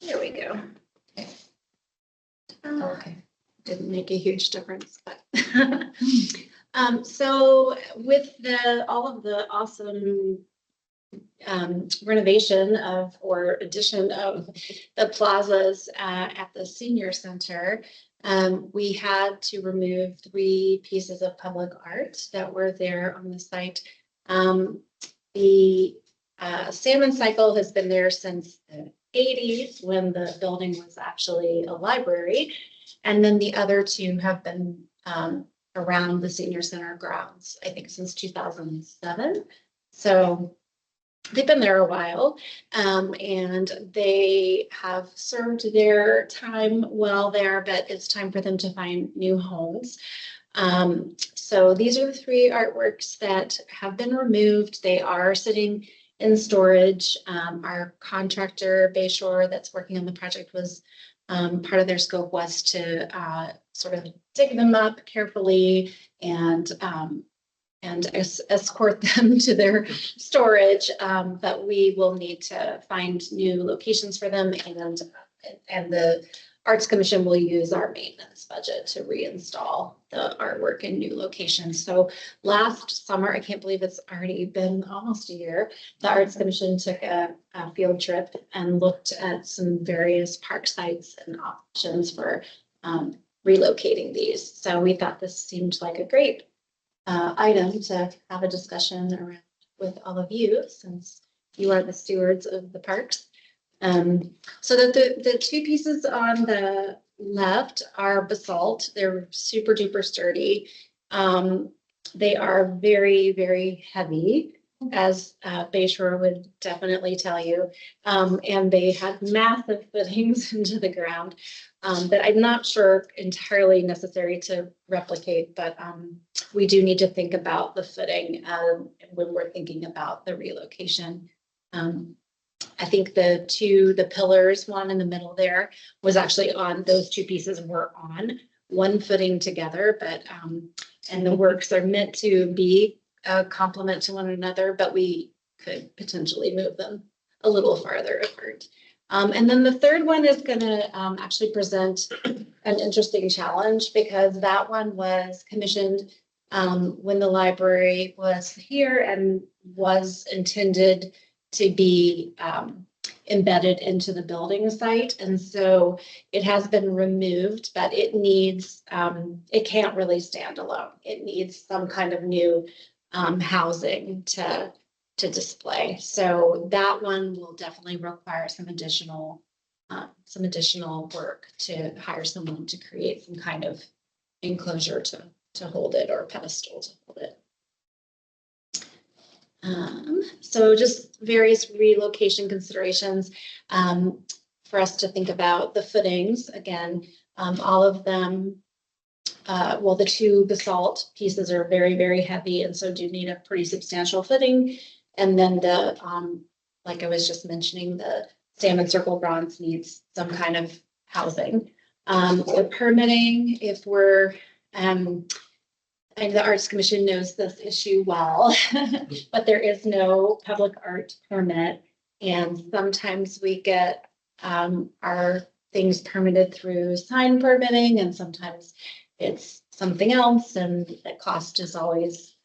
There we go. Okay. Didn't make a huge difference, but so with all of the awesome renovation of or addition of the plazas at the senior center, we had to remove 3 pieces of public art that were there on the site. The Salmon Cycle has been there since the 80s when the building was actually a library. And then the other 2 have been around the senior center grounds, I think since 2007. So they've been there a while, and they have served their time well there, but it's time for them to find new homes. So these are the 3 artworks that have been removed. They are sitting in storage. Our contractor, Bayshore, that's working on the project was part of their scope was to sort of dig them up carefully and escort them to their storage. But we will need to find new locations for them, and the Arts Commission will use our maintenance budget to reinstall the artwork in new locations. So last summer, I can't believe it's already been almost a year, the Arts Commission took a field trip and looked at some various park sites and options for relocating these. So we thought this seemed like a great item to have a discussion around with all of you, since you are the stewards of the parks. So that the 2 pieces on the left are basalt. They're super duper sturdy. They are very, very heavy, as Bayshore would definitely tell you. And they had massive footings into the ground that I'm not sure entirely necessary to replicate, but we do need to think about the footing when we're thinking about the relocation. I think the pillars, one in the middle there, was actually on, those 2 pieces were on one footing together, but and the works are meant to be a complement to one another, but we could potentially move them a little farther apart. And then the third one is going to actually present an interesting challenge, because that one was commissioned when the library was here and was intended to be embedded into the building site. And so it has been removed, but it needs, it can't really stand alone. It needs some kind of new housing to display. So that one will definitely require some additional work to hire someone to create some kind of enclosure to hold it, or pedestal to hold it. So just various relocation considerations for us to think about. The footings, again, all of them, well, the 2 basalt pieces are very, very heavy, and so do need a pretty substantial footing. And then the, like I was just mentioning, the salmon circle bronze needs some kind of housing. The permitting, if we're, and the Arts Commission knows this issue well, but there is no public art permit. And sometimes we get our things permitted through sign permitting, and sometimes it's something else, and the cost is always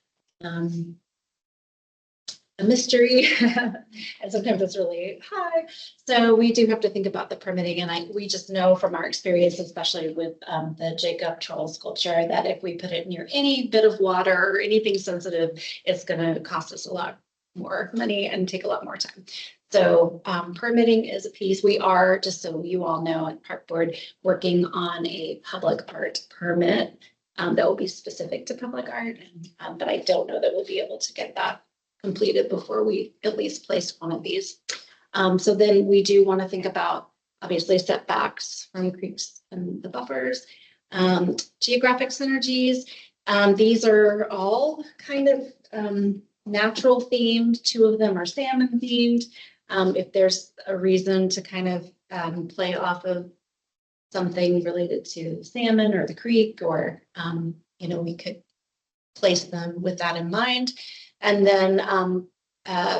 a mystery. And sometimes it's really high. So we do have to think about the permitting, and we just know from our experience, especially with the Jacob troll sculpture, that if we put it near any bit of water or anything sensitive, it's gonna cost us a lot more money and take a lot more time. So permitting is a piece. We are, just so you all know, at Park Board, working on a public art permit that will be specific to public art. But I don't know that we'll be able to get that completed before we at least place one of these. So then we do want to think about, obviously, setbacks from creeks and the buffers, geographic synergies. These are all kind of natural themed. Two of them are salmon themed. If there's a reason to kind of play off of something related to salmon or the creek, or we could place them with that in mind. And then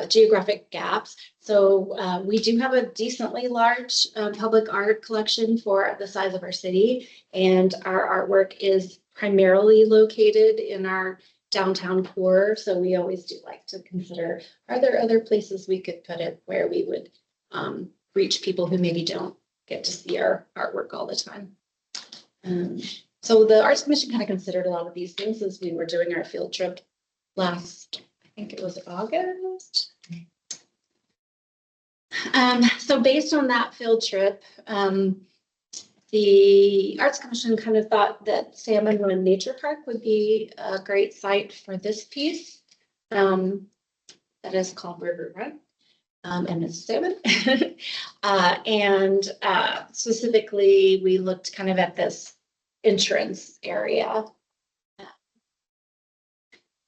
geographic gaps. So we do have a decently large public art collection for the size of our city, and our artwork is primarily located in our downtown core. So we always do like to consider, are there other places we could put it where we would reach people who maybe don't get to see our artwork all the time. So the Arts Commission kind of considered a lot of these things as we were doing our field trip last, I think it was August. So based on that field trip, the Arts Commission kind of thought that Salmon Run Nature Park would be a great site for this piece. That is called River Run. And it's salmon. And specifically, we looked kind of at this entrance area.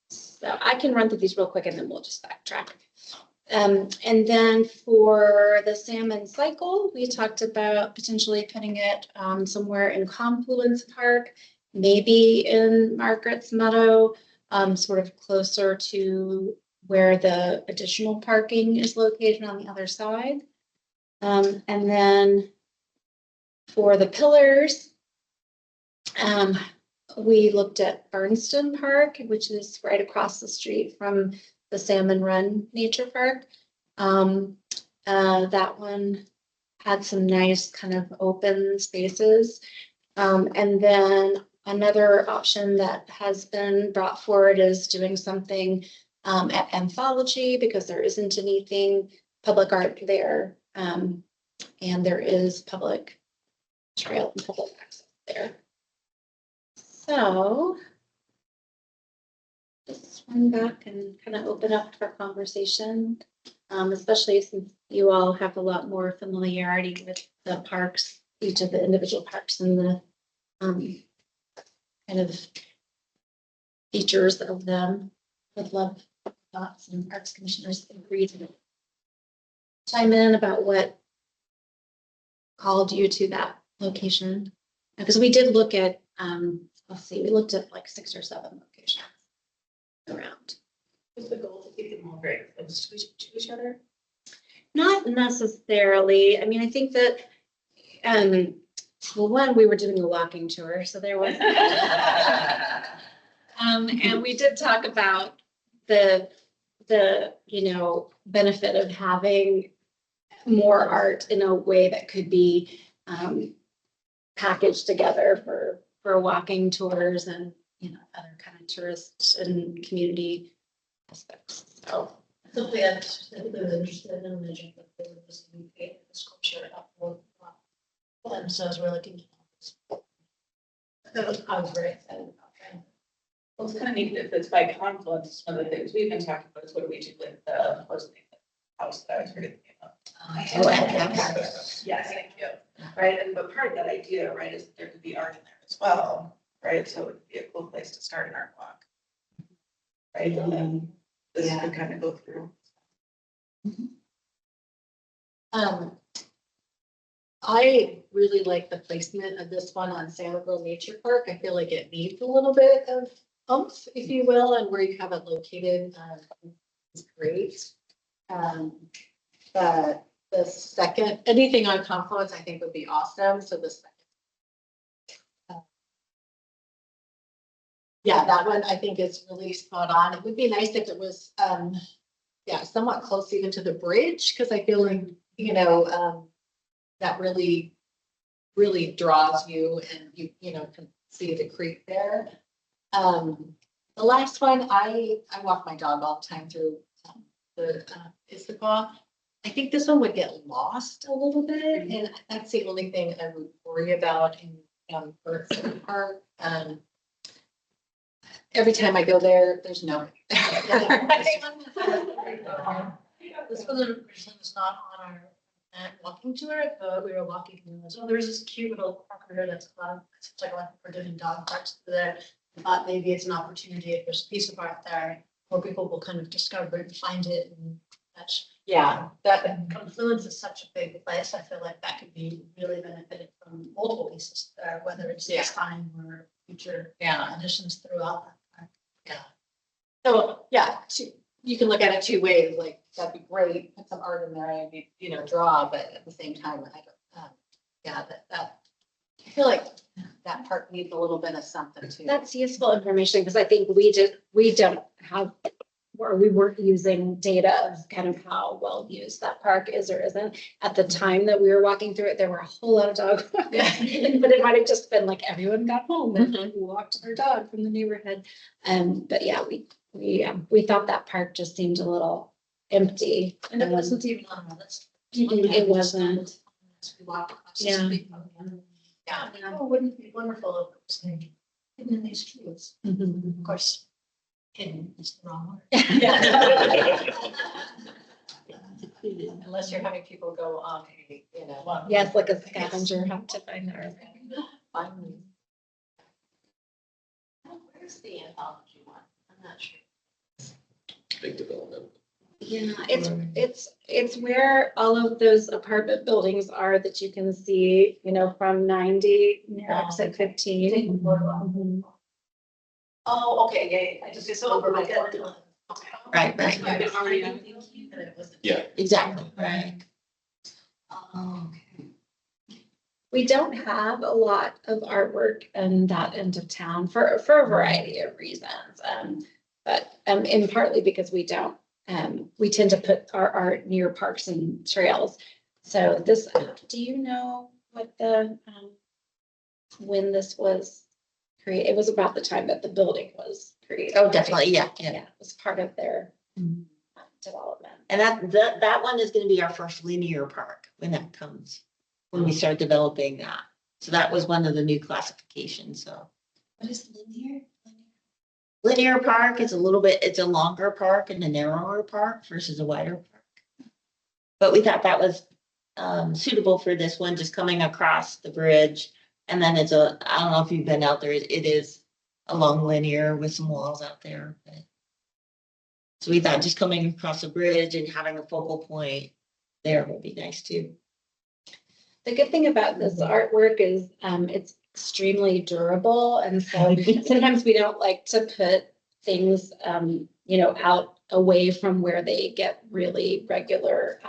So I can run through these real quick and then we'll just backtrack. And then for the salmon cycle, we talked about potentially putting it somewhere in Confluence Park, maybe in Margaret's Meadow, sort of closer to where the additional parking is located on the other side. And then for the pillars, we looked at Burnston Park, which is right across the street from the Salmon Run Nature Park. That one had some nice kind of open spaces. And then another option that has been brought forward is doing something at Anthology, because there isn't anything public art there. And there is public trail and public access there. So just swing back and kind of open up for conversation, especially since you all have a lot more familiarity with the parks, each of the individual parks, and the kind of features of them. Would love thoughts, and Arts Commissioners agree to chime in about what called you to that location. Because we did look at, let's see, we looked at like 6 or 7 locations around. Was the goal to keep them all very close to each other? Not necessarily. I mean, I think that, well, one, we were doing a walking tour, so there was, and we did talk about the benefit of having more art in a way that could be packaged together for walking tours and other kind of tourist and community aspects. So Something I'm specifically interested in, imagine that there was a sculpture up for and so I was really keen. So I was very excited about that. Well, it's kind of neat if it's by Confluence. One of the things we've been talking about is what do we do with the house that I was forgetting the name of. Yes, thank you. Right, but part of that idea, right, is that there could be art in there as well, right? So it would be a cool place to start an art walk. Right, and then this could kind of go through. I really like the placement of this one on Sanibel Nature Park. I feel like it needs a little bit of oomph, if you will, and where you have it located is great. But the second, anything on Confluence, I think would be awesome. So the second. Yeah, that one I think is really spot on. It would be nice if it was, yeah, somewhat close even to the bridge, because I feel like, you know, that really, really draws you and you know, can see the creek there. The last one, I walk my dog all the time through the Issaquah. I think this one would get lost a little bit, and that's the only thing I would worry about in Bird Park. Every time I go there, there's nobody. This was not on our walking tour, but we were walking. So there's this cute little park here that's it's like we're doing dog parks there. I thought maybe it's an opportunity if there's a piece of art there, more people will kind of discover it and find it and that's. Yeah, that Confluence is such a big place. I feel like that could be really benefited from multiple pieces there, whether it's this time or future additions throughout that park. Yeah. So yeah, you can look at it two ways. Like that'd be great, put some art in there and you know draw, but at the same time, I don't. Yeah, that I feel like that part needs a little bit of something too. That's useful information because I think we don't have, or we weren't using data of kind of how well used that park is or isn't. At the time that we were walking through it, there were a whole lot of dogs. But it might have just been like everyone got home and walked their dog from the neighborhood. But yeah, we thought that park just seemed a little empty. And it wasn't even on our list. It wasn't. We walked across the Yeah. street. Yeah. Oh, wouldn't it be wonderful if it was like hidden in these trees? Of course, hidden is the wrong word. Unless you're having people go on a, you know. Yes, like a scavenger hunt to find her. Finally. Where's the anthology one? I'm not sure. Big development. Yeah, it's where all of those apartment buildings are that you can see, you know, from 90 near exit 15. Mhm. Oh, okay, yeah. I just over my head. Right, That's right. why it's already thinking that it wasn't. Yeah. Exactly, right. Oh, okay. We don't have a lot of artwork in that end of town for a variety of reasons. But and partly because we don't, we tend to put our art near parks and trails. So this, do you know what the, when this was created? It was about the time that the building was created. Oh, right? definitely, yeah. Yeah, it was part of their development. And that one is gonna be our first linear park when that comes, when we start developing that. So that was one of the new classifications, so. What is linear? Linear park is it's a longer park and a narrower park versus a wider park. But we thought that was suitable for this one, just coming across the bridge. And then I don't know if you've been out there, it is a long linear with some walls out there. But. So we thought just coming across the bridge and having a focal point there would be nice too. The good thing about this artwork is it's extremely durable. And so sometimes we don't like to put things, you know, out away from where they get really regular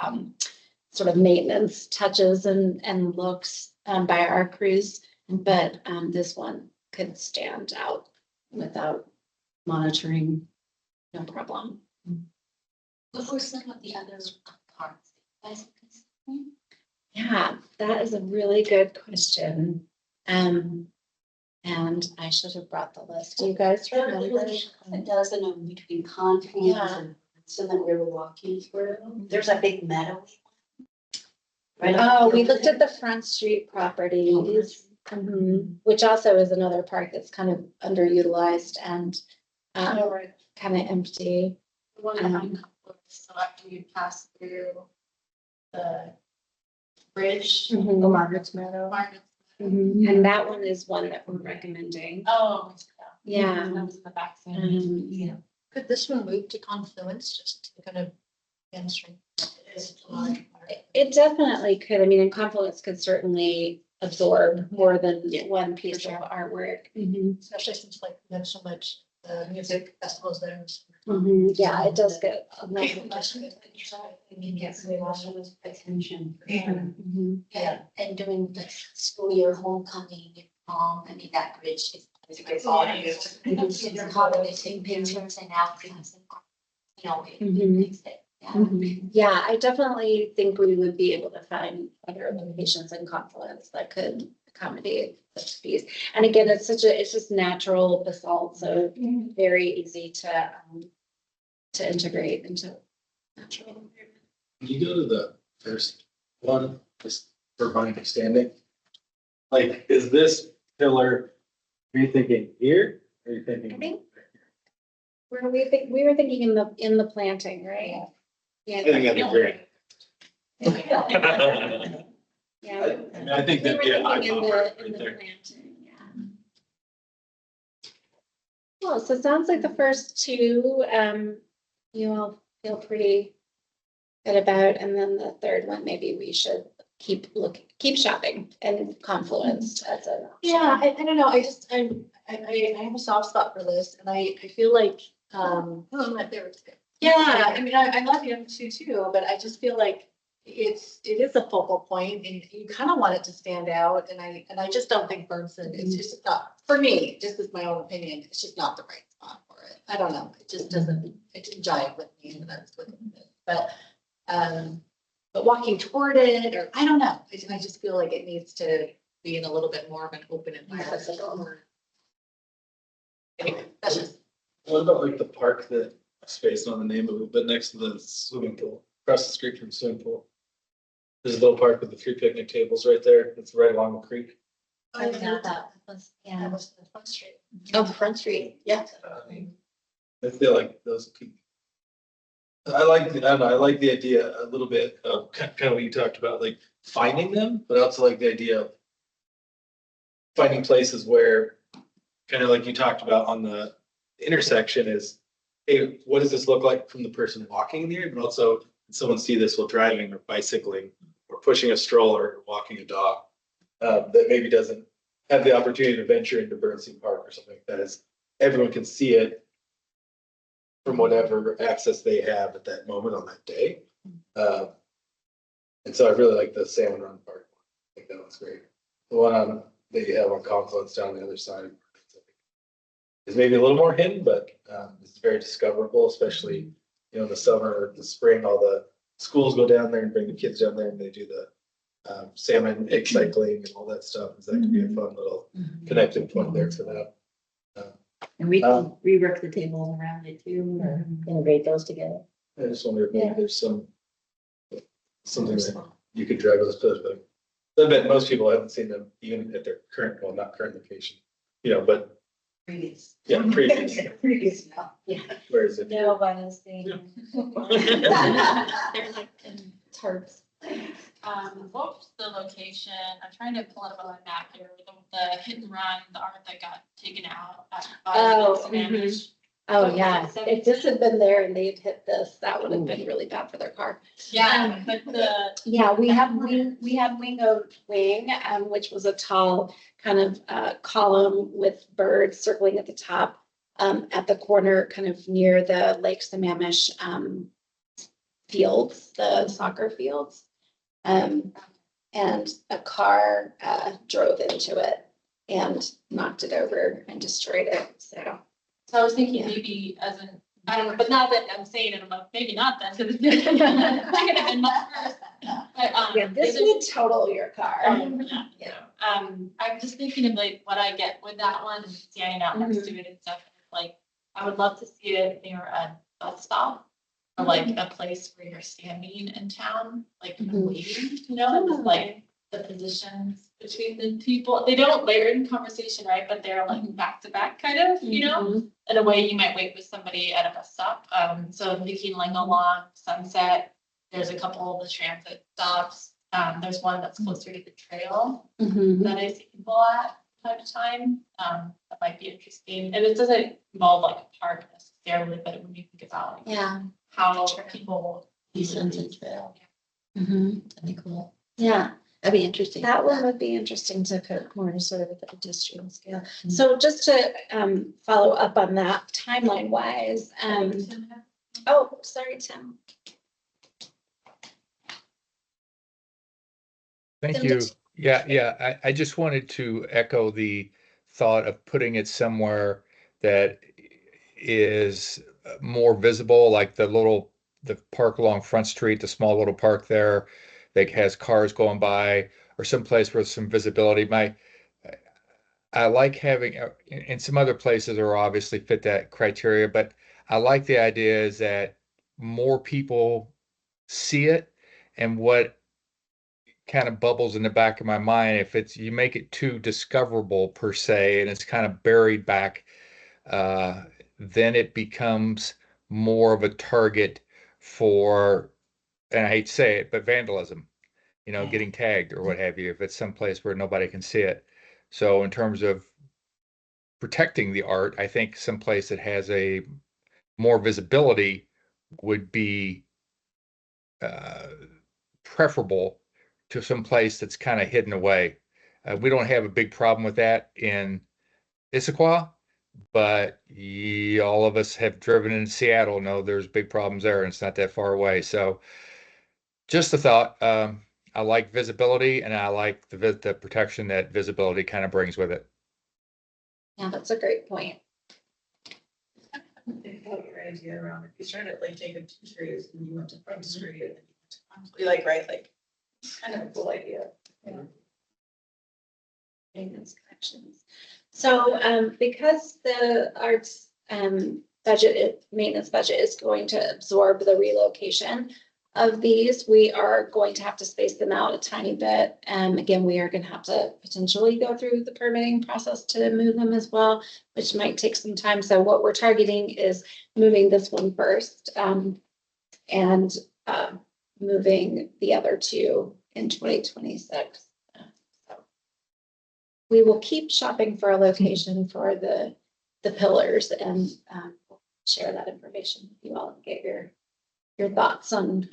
sort of maintenance touches and looks by our crews. But this one could stand out without monitoring, no problem. What were some of the other parts? Yeah, that is a really good question. And I should have brought the list. Do you guys remember? A dozen of them between Confluence and some that we were walking through. There's a big meadow. Right. Oh, we looked at the Front Street properties, which also is another park that's kind of underutilized and kind of empty. The one behind Confluence, so after you pass through the bridge. Mhm. Margaret's Meadow. And that one is one that we're recommending. Oh. Yeah. That was in the back. Yeah. Could this one move to Confluence just to kind of demonstrate? It definitely could. I mean, and Confluence could certainly absorb more than one piece of artwork. Especially since like we have so much the music festivals there. Yeah, it does get a nice It impression. can get some attention. Yeah, and during the school year homecoming, I mean, that bridge is a great audience. Kids and holiday take pictures and outfits and, it makes it, yeah. Yeah, I definitely think we would be able to find other locations in Confluence that could accommodate such fees. And again, it's just natural basalt, so very easy to integrate into natural environment. When you go to the first one, just for my understanding, like, is this pillar, are you thinking here? Or are you thinking? I think we were thinking in the planting, right? Yeah. I think that'd be great. Yeah. I mean, I think that'd be an eye popper right there. Planting, yeah. Well, so it sounds like the first two, you all feel pretty good about, and then the third one, maybe we should keep shopping and Confluence as an option. Yeah, I don't know, I have a soft spot for this, and I feel like, My favorite too. yeah, I mean, I love the other two too, but I just feel like it is a focal point, and you kind of want it to stand out, and I just don't think Bermson, it's just not, for me, just as my own opinion, it's just not the right spot for it. I don't know, it just doesn't, it didn't jive with me when I was looking at it, but walking toward it, or I don't know, I just feel like it needs to be in a little bit more of an open environment. Anyway, that's just. What about like the park that, space on the name of it, but next to the swimming pool, across the street from the swimming pool? There's a little park with the 3 picnic tables right there. It's right along the creek. I know that was, yeah. That was the front street. Oh, the front street, yeah. I feel like those could. I don't know, I like the idea a little bit of kind of what you talked about, like finding them, but I also like the idea of finding places where, kind of like you talked about on the intersection is, hey, what does this look like from the person walking there? But also, can someone see this while driving or bicycling or pushing a stroller or walking a dog that maybe doesn't have the opportunity to venture into Bernstein Park or something like that, is everyone can see it from whatever access they have at that moment on that day. And so I really like the Salmon Run Park. I think that one's great. The one on, that you have on Confluence down the other side is maybe a little more hidden, but it's very discoverable, especially, in the summer or the spring, all the schools go down there and bring the kids down there and they do the salmon egg cycling and all that stuff. So that could be a fun little connected point there for that. And we can rework the tables around it too, or integrate those together. I just wonder if maybe there's something that you could drag those pillars, but I bet most people haven't seen them even at their current, well, not current location, but Previous. yeah, previous. Previous now. Yeah. Whereas if No one is seeing. They're like in Tarps. What's the location? I'm trying to pull it up on my map here, the hit and run, the art that got taken out. Oh, yeah, if this had been there and they'd hit this, that would have been really bad for their car. Yeah, but Yeah, we have Wingo Wing, which was a tall kind of column with birds circling at the top, at the corner, kind of near the Lake Sammamish fields, the soccer fields. And a car drove into it and knocked it over and destroyed it, so. So I was thinking maybe as an, I don't know, but now that I'm saying it, I'm like, maybe not then, because it could have been much worse. But, Yeah, this would total your car. Yeah. I'm just thinking of like what I get with that one, and standing out next to it and stuff. Like, I would love to see it near a bus stop, or like a place where you're standing in town, like waiting, and just like the positions between the people. They don't layer in conversation, right? But they're like back to back kind of, in a way you might wait with somebody at a bus stop. So I'm thinking like along Sunset, there's a couple of the transit stops. There's one that's closer to the trail that I see people at time to time. That might be interesting. And it doesn't involve like a park necessarily, but when you think about how people Sunset Trail. Mm-hmm. That'd be cool. Yeah, That'd be interesting. That one would be interesting to put more sort of at the pedestrian scale. So just to follow up on that timeline wise, oh, sorry, Tim. Thank Tim, you. did Yeah, I just wanted to echo the thought of putting it somewhere that is more visible, like the park along Front Street, the small little park there that has cars going by, or someplace with some visibility. I like having, and some other places are obviously fit that criteria, but I like the idea is that more people see it. And what kind of bubbles in the back of my mind, if it's you make it too discoverable per se, and it's kind of buried back, uh, then it becomes more of a target for, and I hate to say it, but vandalism, getting tagged or what have you, if it's someplace where nobody can see it. So in terms of protecting the art, I think someplace that has a more visibility would be uh, preferable to some place that's kind of hidden away. We don't have a big problem with that in Issaquah, but all of us have driven in Seattle, know there's big problems there, and it's not that far away. So just a thought. I like visibility, and I like the protection that visibility kind of brings with it. Yeah, that's a great point. Think about your idea around if you started like taking two trees and you went to Front Street and then you went to Constantly, like, right, like, it's kind of a cool idea. Yeah. Maintenance collections. So because the arts maintenance budget is going to absorb the relocation of these, we are going to have to space them out a tiny bit. Again, we are going to have to potentially go through the permitting process to move them as well, which might take some time. So what we're targeting is moving this one first, and moving the other two in 2026. So we will keep shopping for a location for the pillars, and share that information with you all and get your thoughts on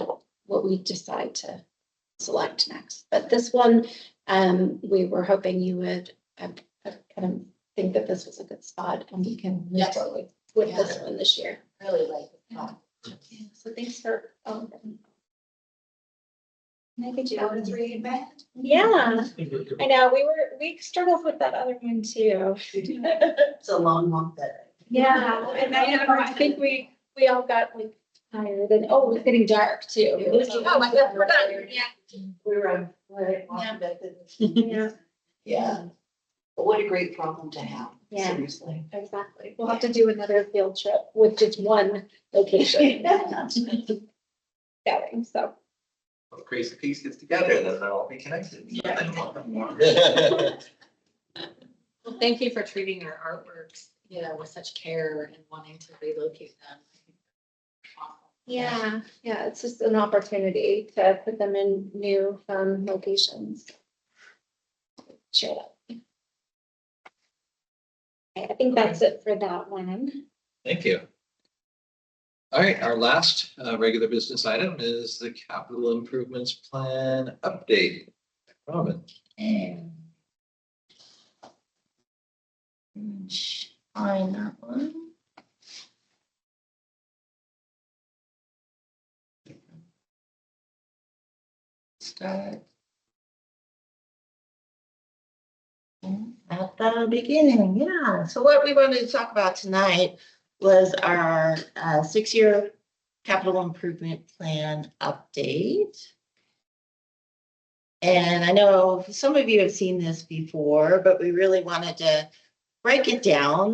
what we decide to select next. But this one, we were hoping you would kind of think that this was a good spot, and we can move forward with this one this year. Really like it. Yeah. So thanks for all of them. Maybe do you want to read that? Yeah, I know, we struggled with that other one too. It's a long walk that. Yeah, and I think we all got like tired, and it was getting dark too. Oh my God, we're done. Yeah. We were on. Yeah. Yeah. But what a great problem to have. Yeah. Seriously. Exactly. We'll have to do another field trip with just one location. Scouting, so. Well, the crazy piece gets together, then they'll all be connected. Well, thank you for treating our artworks, with such care and wanting to relocate them. Yeah, it's just an opportunity to put them in new, fun locations. Share that. Okay, I think that's it for that one. Thank you. All right, our last regular business item is the capital improvements plan update. Robin. Find that one. Start at the beginning, yeah. So what we wanted to talk about tonight was our 6-year capital improvement plan update. And I know some of you have seen this before, but we really wanted to break it down.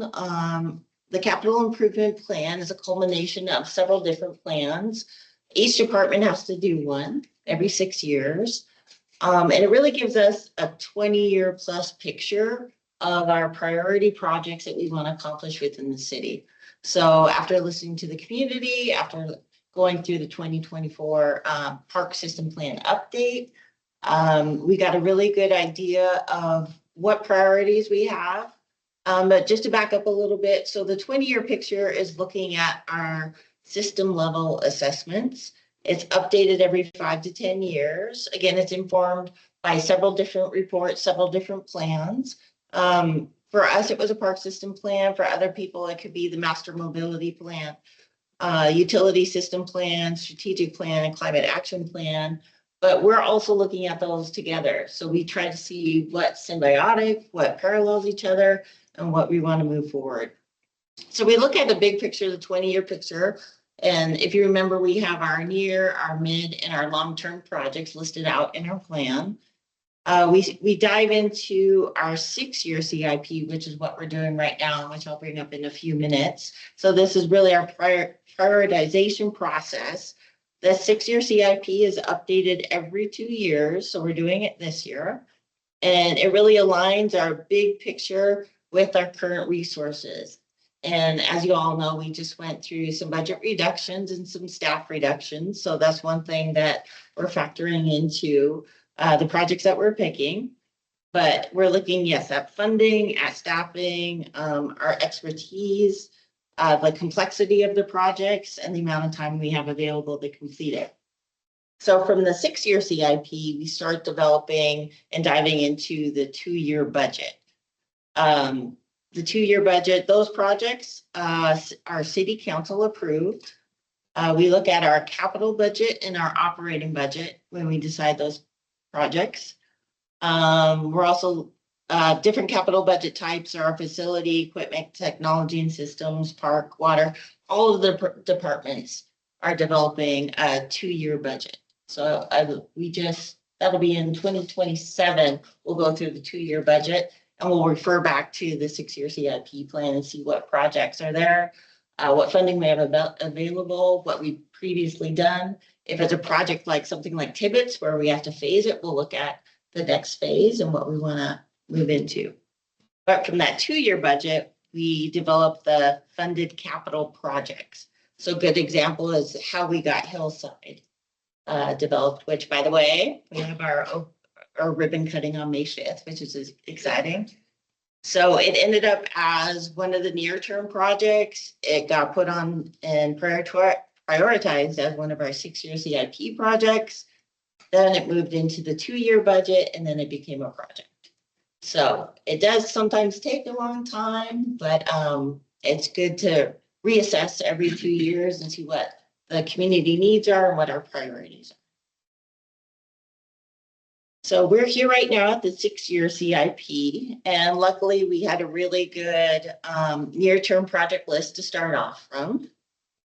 The capital improvement plan is a culmination of several different plans. Each department has to do one every 6 years. And it really gives us a 20-year plus picture of our priority projects that we want to accomplish within the city. So after listening to the community, after going through the 2024 park system plan update, we got a really good idea of what priorities we have. But just to back up a little bit, so the 20-year picture is looking at our system level assessments. It's updated every 5 to 10 years. Again, it's informed by several different reports, several different plans. For us, it was a park system plan. For other people, it could be the master mobility plan, utility system plan, strategic plan, and climate action plan. But we're also looking at those together. So we try to see what's symbiotic, what parallels each other, and what we want to move forward. So we look at the big picture, the 20-year picture. And if you remember, we have our near, our mid, and our long-term projects listed out in our plan. We dive into our 6-year CIP, which is what we're doing right now, which I'll bring up in a few minutes. So this is really our prioritization process. The 6-year CIP is updated every 2 years, so we're doing it this year. And it really aligns our big picture with our current resources. And as you all know, we just went through some budget reductions and some staff reductions. So that's one thing that we're factoring into the projects that we're picking. But we're looking, yes, at funding, at staffing, our expertise, the complexity of the projects, and the amount of time we have available to complete it. So from the 6-year CIP, we start developing and diving into the 2-year budget. The 2-year budget, those projects are city council approved. We look at our capital budget and our operating budget when we decide those projects. We're also different capital budget types are our facility, equipment, technology and systems, park, water. All of the departments are developing a 2-year budget. So that'll be in 2027. We'll go through the 2-year budget. And we'll refer back to the 6-year CIP plan and see what projects are there, what funding we have available, what we've previously done. If it's a project like something like Tibbetts where we have to phase it, we'll look at the next phase and what we want to move into. But from that 2-year budget, we develop the funded capital projects. So a good example is how we got Hillside developed, which, by the way, we have our ribbon cutting on May 5th, which is exciting. So it ended up as one of the near-term projects. It got put on and prioritized as one of our 6-year CIP projects. Then it moved into the 2-year budget, and then it became a project. So it does sometimes take a long time, but it's good to reassess every 2 years and see what the community needs are and what our priorities are. So we're here right now at the 6-year CIP, and luckily we had a really good near-term project list to start off from,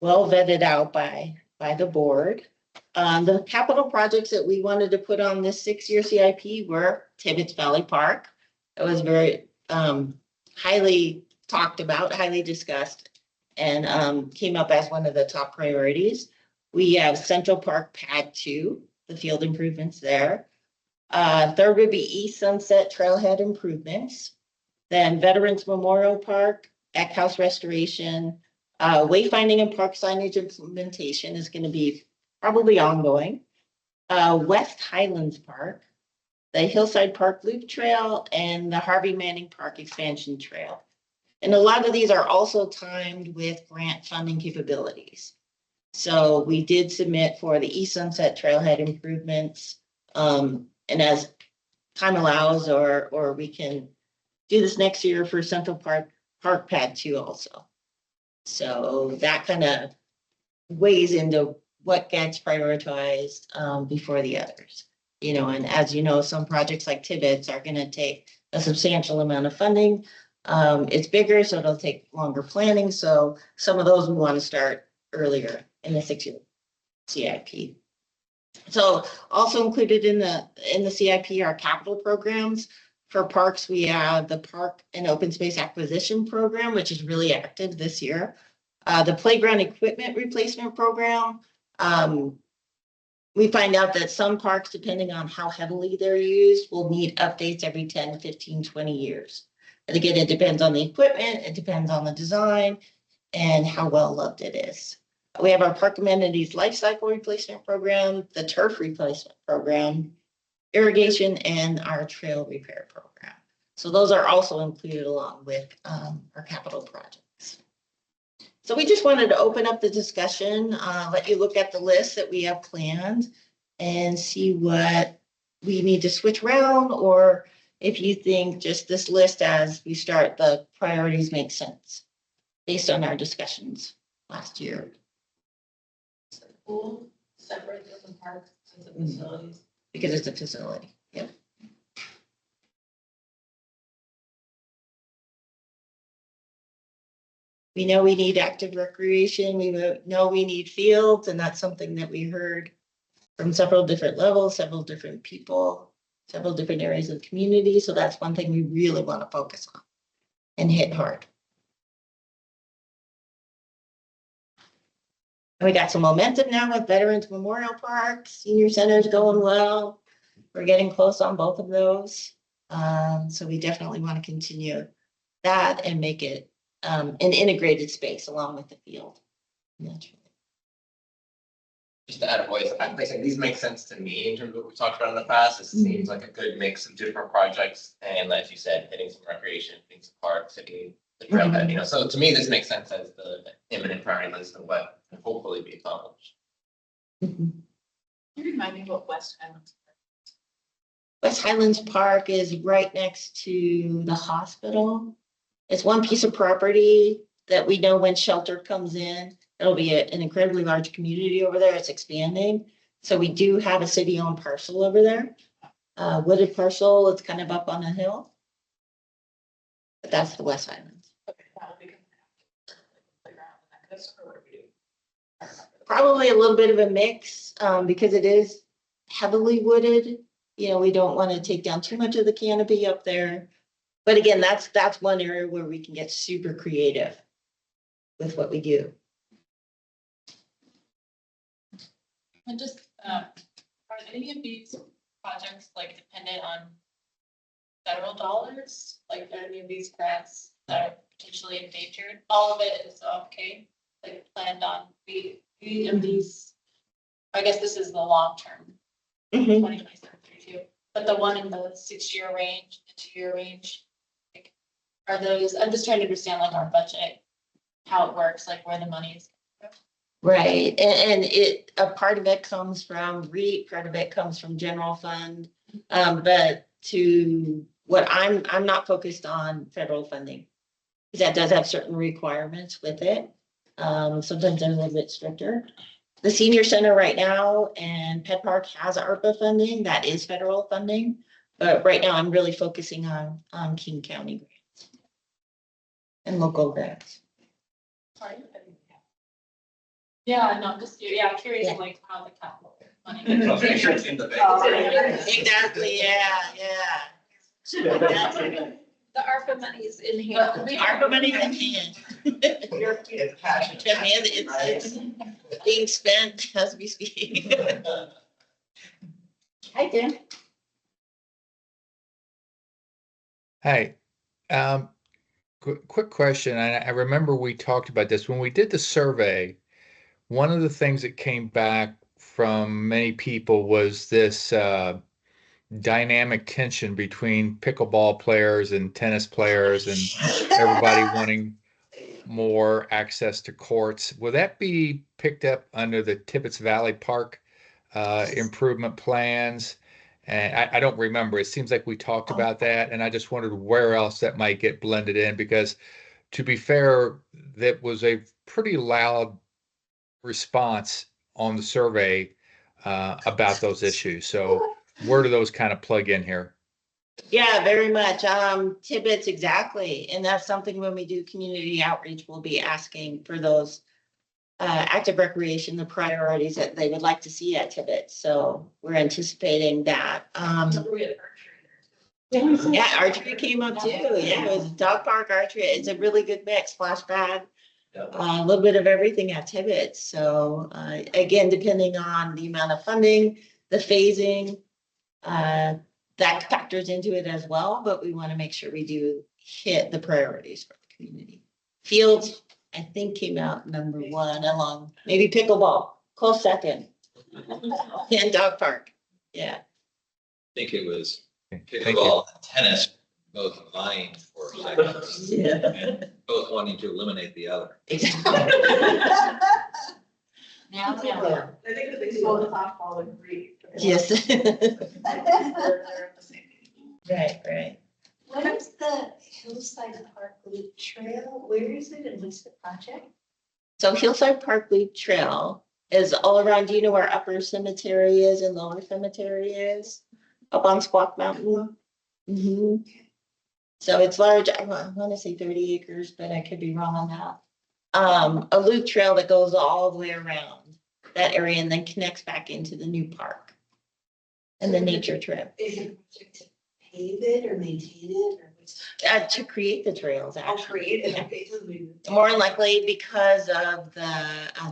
well vetted out by the board. The capital projects that we wanted to put on this 6-year CIP were Tibbetts Valley Park. It was very highly talked about, highly discussed, and came up as one of the top priorities. We have Central Park Pad 2, the field improvements there. Third would be East Sunset Trailhead improvements. Then Veterans Memorial Park, Eck House restoration, wayfinding and park signage implementation is going to be probably ongoing. West Highlands Park, the Hillside Park Loop Trail, and the Harvey Manning Park Expansion Trail. And a lot of these are also timed with grant funding capabilities. So we did submit for the East Sunset Trailhead improvements. And as time allows, or we can do this next year for Central Park Pad 2 also. So that kind of weighs into what gets prioritized before the others. You know, and as you know, some projects like Tibbetts are going to take a substantial amount of funding. It's bigger, so it'll take longer planning. So some of those we want to start earlier in the 6-year CIP. So also included in the CIP are capital programs. For parks, we have the Park and Open Space Acquisition Program, which is really active this year. The Playground Equipment Replacement Program. We find out that some parks, depending on how heavily they're used, will need updates every 10, 15, 20 years. And again, it depends on the equipment, it depends on the design, and how well loved it is. We have our Park Amenities Life Cycle Replacement Program, the Turf Replacement Program, irrigation, and our Trail Repair Program. So those are also included along with our capital projects. So we just wanted to open up the discussion, let you look at the list that we have planned and see what we need to switch around, or if you think just this list as we start the priorities makes sense based on our discussions last year. Pool separate from the park since the facilities. Because it's a facility, yep. We know we need active recreation, we know we need fields, and that's something that we heard from several different levels, several different people, several different areas of the community, so that's one thing we really want to focus on and hit hard. And we got some momentum now with Veterans Memorial Park, Senior Center's going well. We're getting close on both of those. So we definitely want to continue that and make it an integrated space along with the field. Naturally. Just to add a voice, I think these make sense to me in terms of what we talked about in the past. It seems like a good mix of different projects. And as you said, hitting some recreation, hitting some parks, hitting the trail bed, you know, so to me, this makes sense as the imminent priority list of what can hopefully be accomplished. Can you remind me what West Highlands? West Highlands Park is right next to the hospital. It's one piece of property that we know when shelter comes in, it'll be an incredibly large community over there. It's expanding. So we do have a city-owned parcel over there. Wooded parcel, it's kind of up on a hill. But that's the West Highlands. Okay, that will be playground and that kind of stuff, or what do we do? Probably a little bit of a mix, because it is heavily wooded. You know, we don't want to take down too much of the canopy up there. But again, that's one area where we can get super creative with what we do. And just, are any of these projects like dependent on federal dollars? Like are any of these grants that are potentially endangered? All of it is okay, like planned on, we of these, I guess this is the long term, 2027, 32, but the one in the 6-year range, the 2-year range, like, are those, I'm just trying to understand like our budget, how it works, like where the money is. Right, and a part of it comes from REAP, part of it comes from general fund. But to what I'm not focused on federal funding, because that does have certain requirements with it. Sometimes they're a little bit stricter. The senior center right now and Pet Park has ARPA funding, that is federal funding. But right now I'm really focusing on King County grants and local grants. Sorry. Yeah, no, just, yeah, I'm curious, Yeah. like how the capital money. Make sure it's in the bank. Exactly, yeah. The ARPA money is in here. The ARPA money in hand. It's passion. It's being spent as we speak. Hi, Dan. Hey, quick question. I remember we talked about this when we did the survey. One of the things that came back from many people was this dynamic tension between pickleball players and tennis players and everybody wanting more access to courts. Will that be picked up under the Tibbetts Valley Park improvement plans? And I don't remember. It seems like we talked about that, and I just wondered where else that might get blended in, because to be fair, that was a pretty loud response on the survey about those issues. So where do those kind of plug in here? Yeah, very much. Tibbetts, exactly. And that's something when we do community outreach, we'll be asking for those active recreation, the priorities that they would like to see at Tibbetts. So we're anticipating that. Yeah, archery came up too. Yeah, it was a dog park archery. It's a really good mix, splash pad. A little bit of everything at Tibbetts. So again, depending on the amount of funding, the phasing, that factors into it as well. But we want to make sure we do hit the priorities for the community. Fields, I think, came out number 1, along maybe pickleball, close second, and dog park. Yeah. I think it was Thank you. pickleball and tennis both vying for seconds and both wanting to eliminate the other. Now, Yeah. I think that they both softball agree. Yes. They're on the same page. Right. What is the Hillside Park Loop Trail? Where is it and what's the project? So Hillside Park Loop Trail is all around, do you know where Upper Cemetery is and Lower Cemetery is? Up on Squawk Mountain? Mhm. So it's large, I want to say 30 acres, but I could be wrong on that. A loop trail that goes all the way around that area and then connects back into the new park. And the nature trail, Is it a project to pave it or maintain it or what's? to create the trails, I'll actually. create it. Yeah. Okay, so we- More than likely, because of the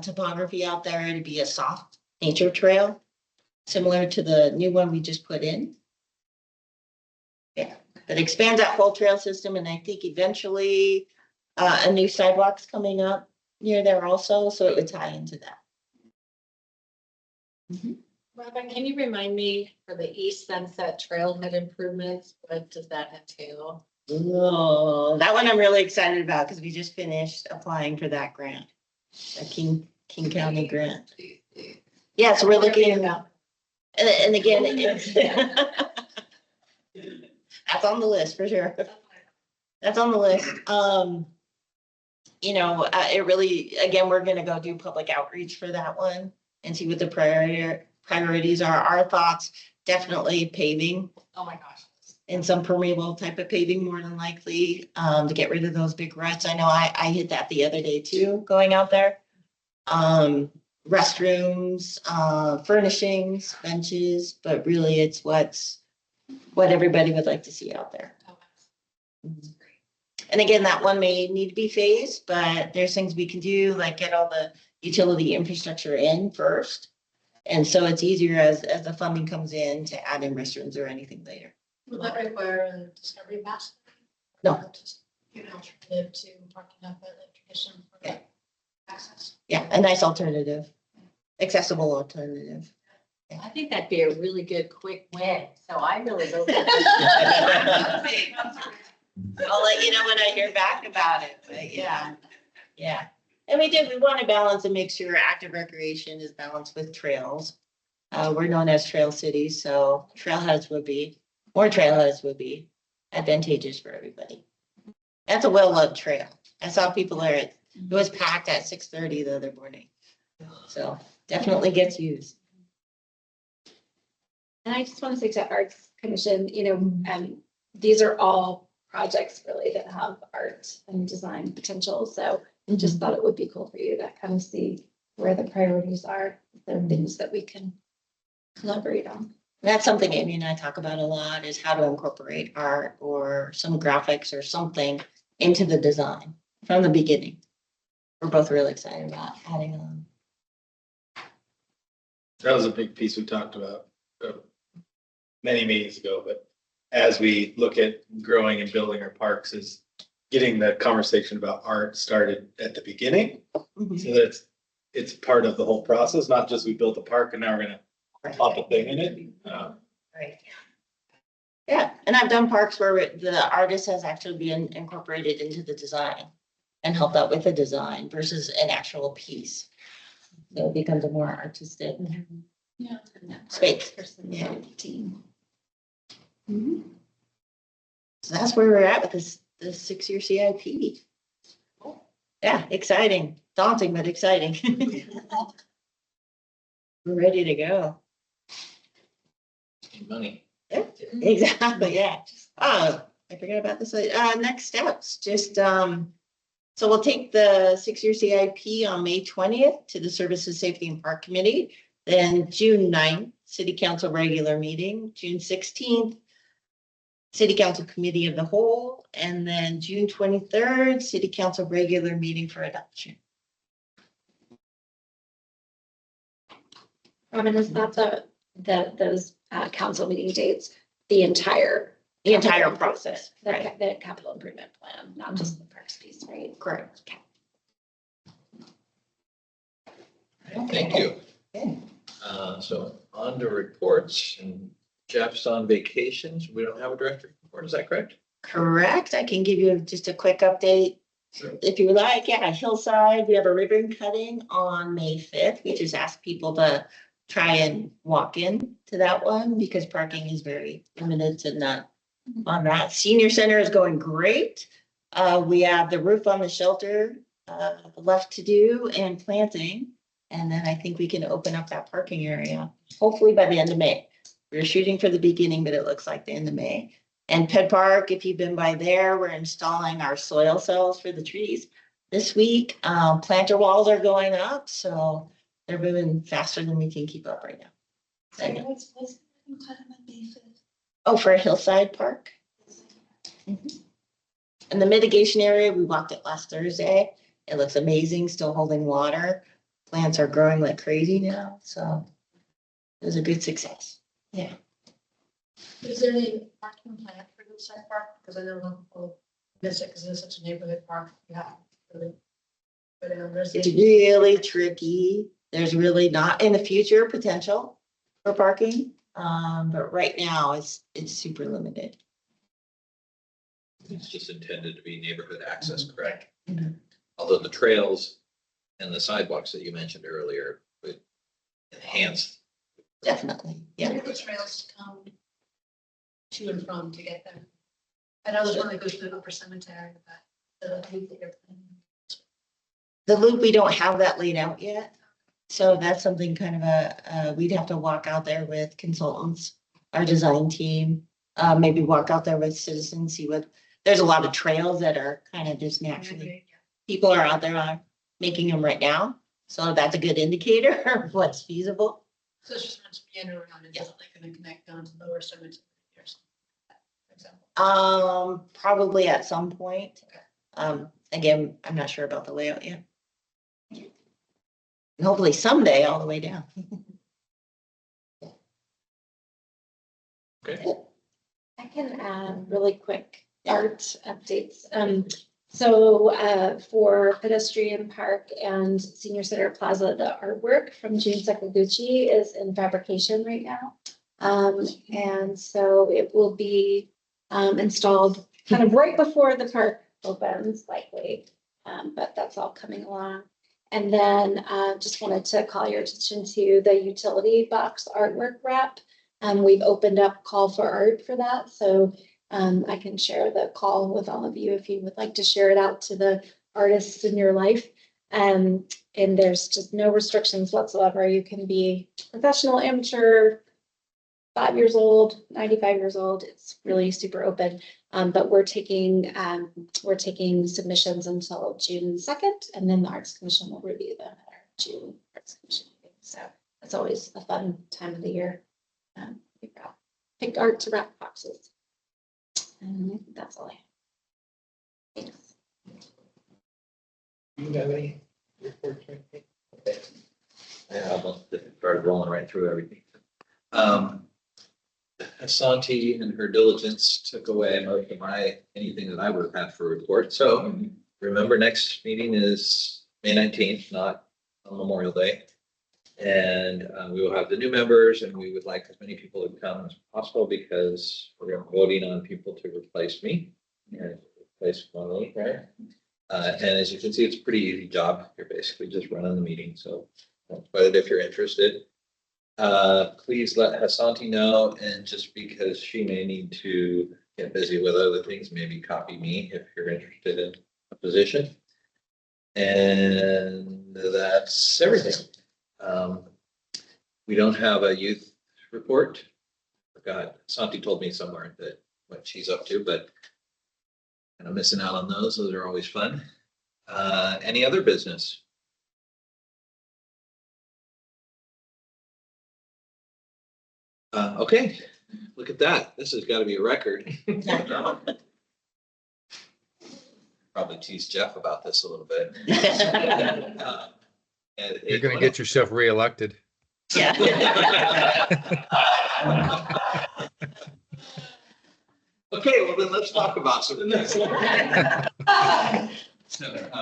topography out there, it'd be a soft nature trail, similar to the new one we just put in. Yeah, that expands that whole trail system, and I think eventually a new sidewalk's coming up near there also, so it would tie into that. Robin, can you remind me for the East Sunset Trailhead improvements, what does that entail? Oh, that one I'm really excited about because we just finished applying for that grant, a King County grant. Yeah, so we're looking about, and again, it's that's on the list for sure. That's on the list. It really, again, we're gonna go do public outreach for that one and see what the priorities are. Our thoughts, definitely paving. Oh my gosh. And some permeable type of paving more than likely, to get rid of those big ruts. I know I hit that the other day too, going out there. Restrooms, furnishings, benches, but really it's what everybody would like to see out there. And again, that one may need to be phased, but there's things we can do, like get all the utility infrastructure in first. And so it's easier as the funding comes in to add in restrooms or anything later. Will that require a discovery pass? No. Just an alternative to parking up at electrician for Yeah. access. Yeah, a nice alternative, accessible alternative. I think that'd be a really good quick win, so I really hope. I'll let you know when I hear back about it, but yeah. And we want to balance and make sure active recreation is balanced with trails. We're known as trail cities, so more trailheads would be advantageous for everybody. That's a well-loved trail. I saw people there, it was packed at 6:30 the other morning. So definitely gets used. And I just want to say to Arts Commission, these are all projects really that have art and design potential. So just thought it would be cool for you to kind of see where the priorities are. There are things that we can collaborate on. That's something Amy and I talk about a lot, is how to incorporate art or some graphics or something into the design from the beginning. We're both really excited about adding on. That was a big piece we talked about many meetings ago, but as we look at growing and building our parks, is getting the conversation about art started at the beginning. Mhm. So that it's part of the whole process, not just we built a park and now we're gonna pop a thing in it. Right. Yeah, and I've done parks where the artist has actually been incorporated into the design and helped out with the design versus an actual piece. So it becomes a more artistic Yeah. space. Yeah. Team. Mm-hmm. So that's where we're at with the 6-year CIP. Yeah, exciting, daunting, but exciting. We're ready to go. Money. Yeah, exactly, yeah. I forgot about this. Next steps, just, so we'll take the 6-year CIP on May 20th to the Services, Safety and Park Committee. Then June 9th, City Council regular meeting, June 16th, City Council Committee of the Whole, and then June 23rd, City Council regular meeting for adoption. Robin, is that those council meeting dates, the entire Process, right? The capital improvement plan, not just the parks piece, right? Correct. Thank you. Okay. So on to reports, and Jeff's on vacations. We don't have a director report, is that correct? Correct. I can give you just a quick update. If you like, yeah, Hillside, we have a ribbon cutting on May 5th. We just ask people to try and walk in to that one because parking is very limited to not on that. Senior Center is going great. We have the roof on the shelter left to do and planting. And then I think we can open up that parking area, hopefully by the end of May. We're shooting for the beginning, but it looks like the end of May. And Ped Park, if you've been by there, we're installing our soil cells for the trees this week. Planter walls are going up, so they're moving faster than we can keep up right now. What's Oh, for Hillside Park. Mhm. In the mitigation area, we walked it last Thursday. It looks amazing, still holding water. Plants are growing like crazy now, so it was a good success. Yeah. Is there any parking plan for Hillside Park? Because I know people miss it because it's such a neighborhood park. Yeah. Really. But It's really tricky. There's really not in the future potential for parking. But right now it's super limited. It's just intended to be neighborhood access, correct? Mhm. Although the trails and the sidewalks that you mentioned earlier would enhance. Definitely, yeah. Where are the trails to come to and from to get there? I know there's one that goes to the Upper Cemetery, but the loop that you're planning. The loop, we don't have that laid out yet. So that's something kind of we'd have to walk out there with consultants, our design team, maybe walk out there with citizens, see what, there's a lot of trails that are kind of just naturally, people are out there making them right now. So that's a good indicator of what's feasible. So it's just meant to meander around and doesn't like gonna connect down to Lower Cemetery or something like that, for example. Probably at some point. Again, I'm not sure about the layout yet. And hopefully someday all the way down. Okay. I can add really quick art updates. So for Pedestrian Park and Senior Center Plaza, the artwork from June Sakaguchi is in fabrication right now. And so it will be installed kind of right before the park opens likely. But that's all coming along. And then just wanted to call your attention to the utility box artwork wrap. We've opened up call for art for that. So I can share the call with all of you if you would like to share it out to the artists in your life. And there's just no restrictions whatsoever. You can be professional, amateur, 5 years old, 95 years old. It's really super open. But we're taking submissions until June 2nd, and then the Arts Commission will review them at our June Arts Commission meeting. So it's always a fun time of the year. We've got pick art to wrap boxes. And I think that's all I have. Thanks. Do you have any reports or anything? Okay. I almost started rolling right through everything. Asante and her diligence took away most of anything that I would have had for a report. So remember, next meeting is May 19th, not on Memorial Day. And we will have the new members, and we would like as many people to come as possible because we're voting on people to replace me and replace Molly, right? And as you can see, it's a pretty easy job. You're basically just running the meeting. So but if you're interested, please let Asante know. And just because she may need to get busy with other things, maybe copy me if you're interested in a position. And that's everything. We don't have a youth report. Forgot, Santi told me somewhere that what she's up to, but kind of missing out on those. Those are always fun. Any other business? Okay, look at that. This has got to be a record. Probably tease Jeff about this a little bit. You're going to get yourself reelected. Yeah. Okay, well then let's talk about something. So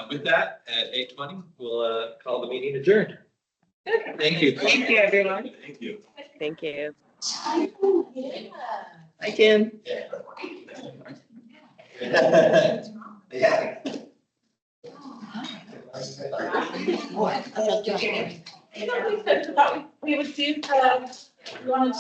with that, at 8:20, we'll call the meeting adjourned. Thank you. Thank you, everyone. Thank you. Thank you. Hi, Tim. Yeah. You know, we said, we would see, we wanted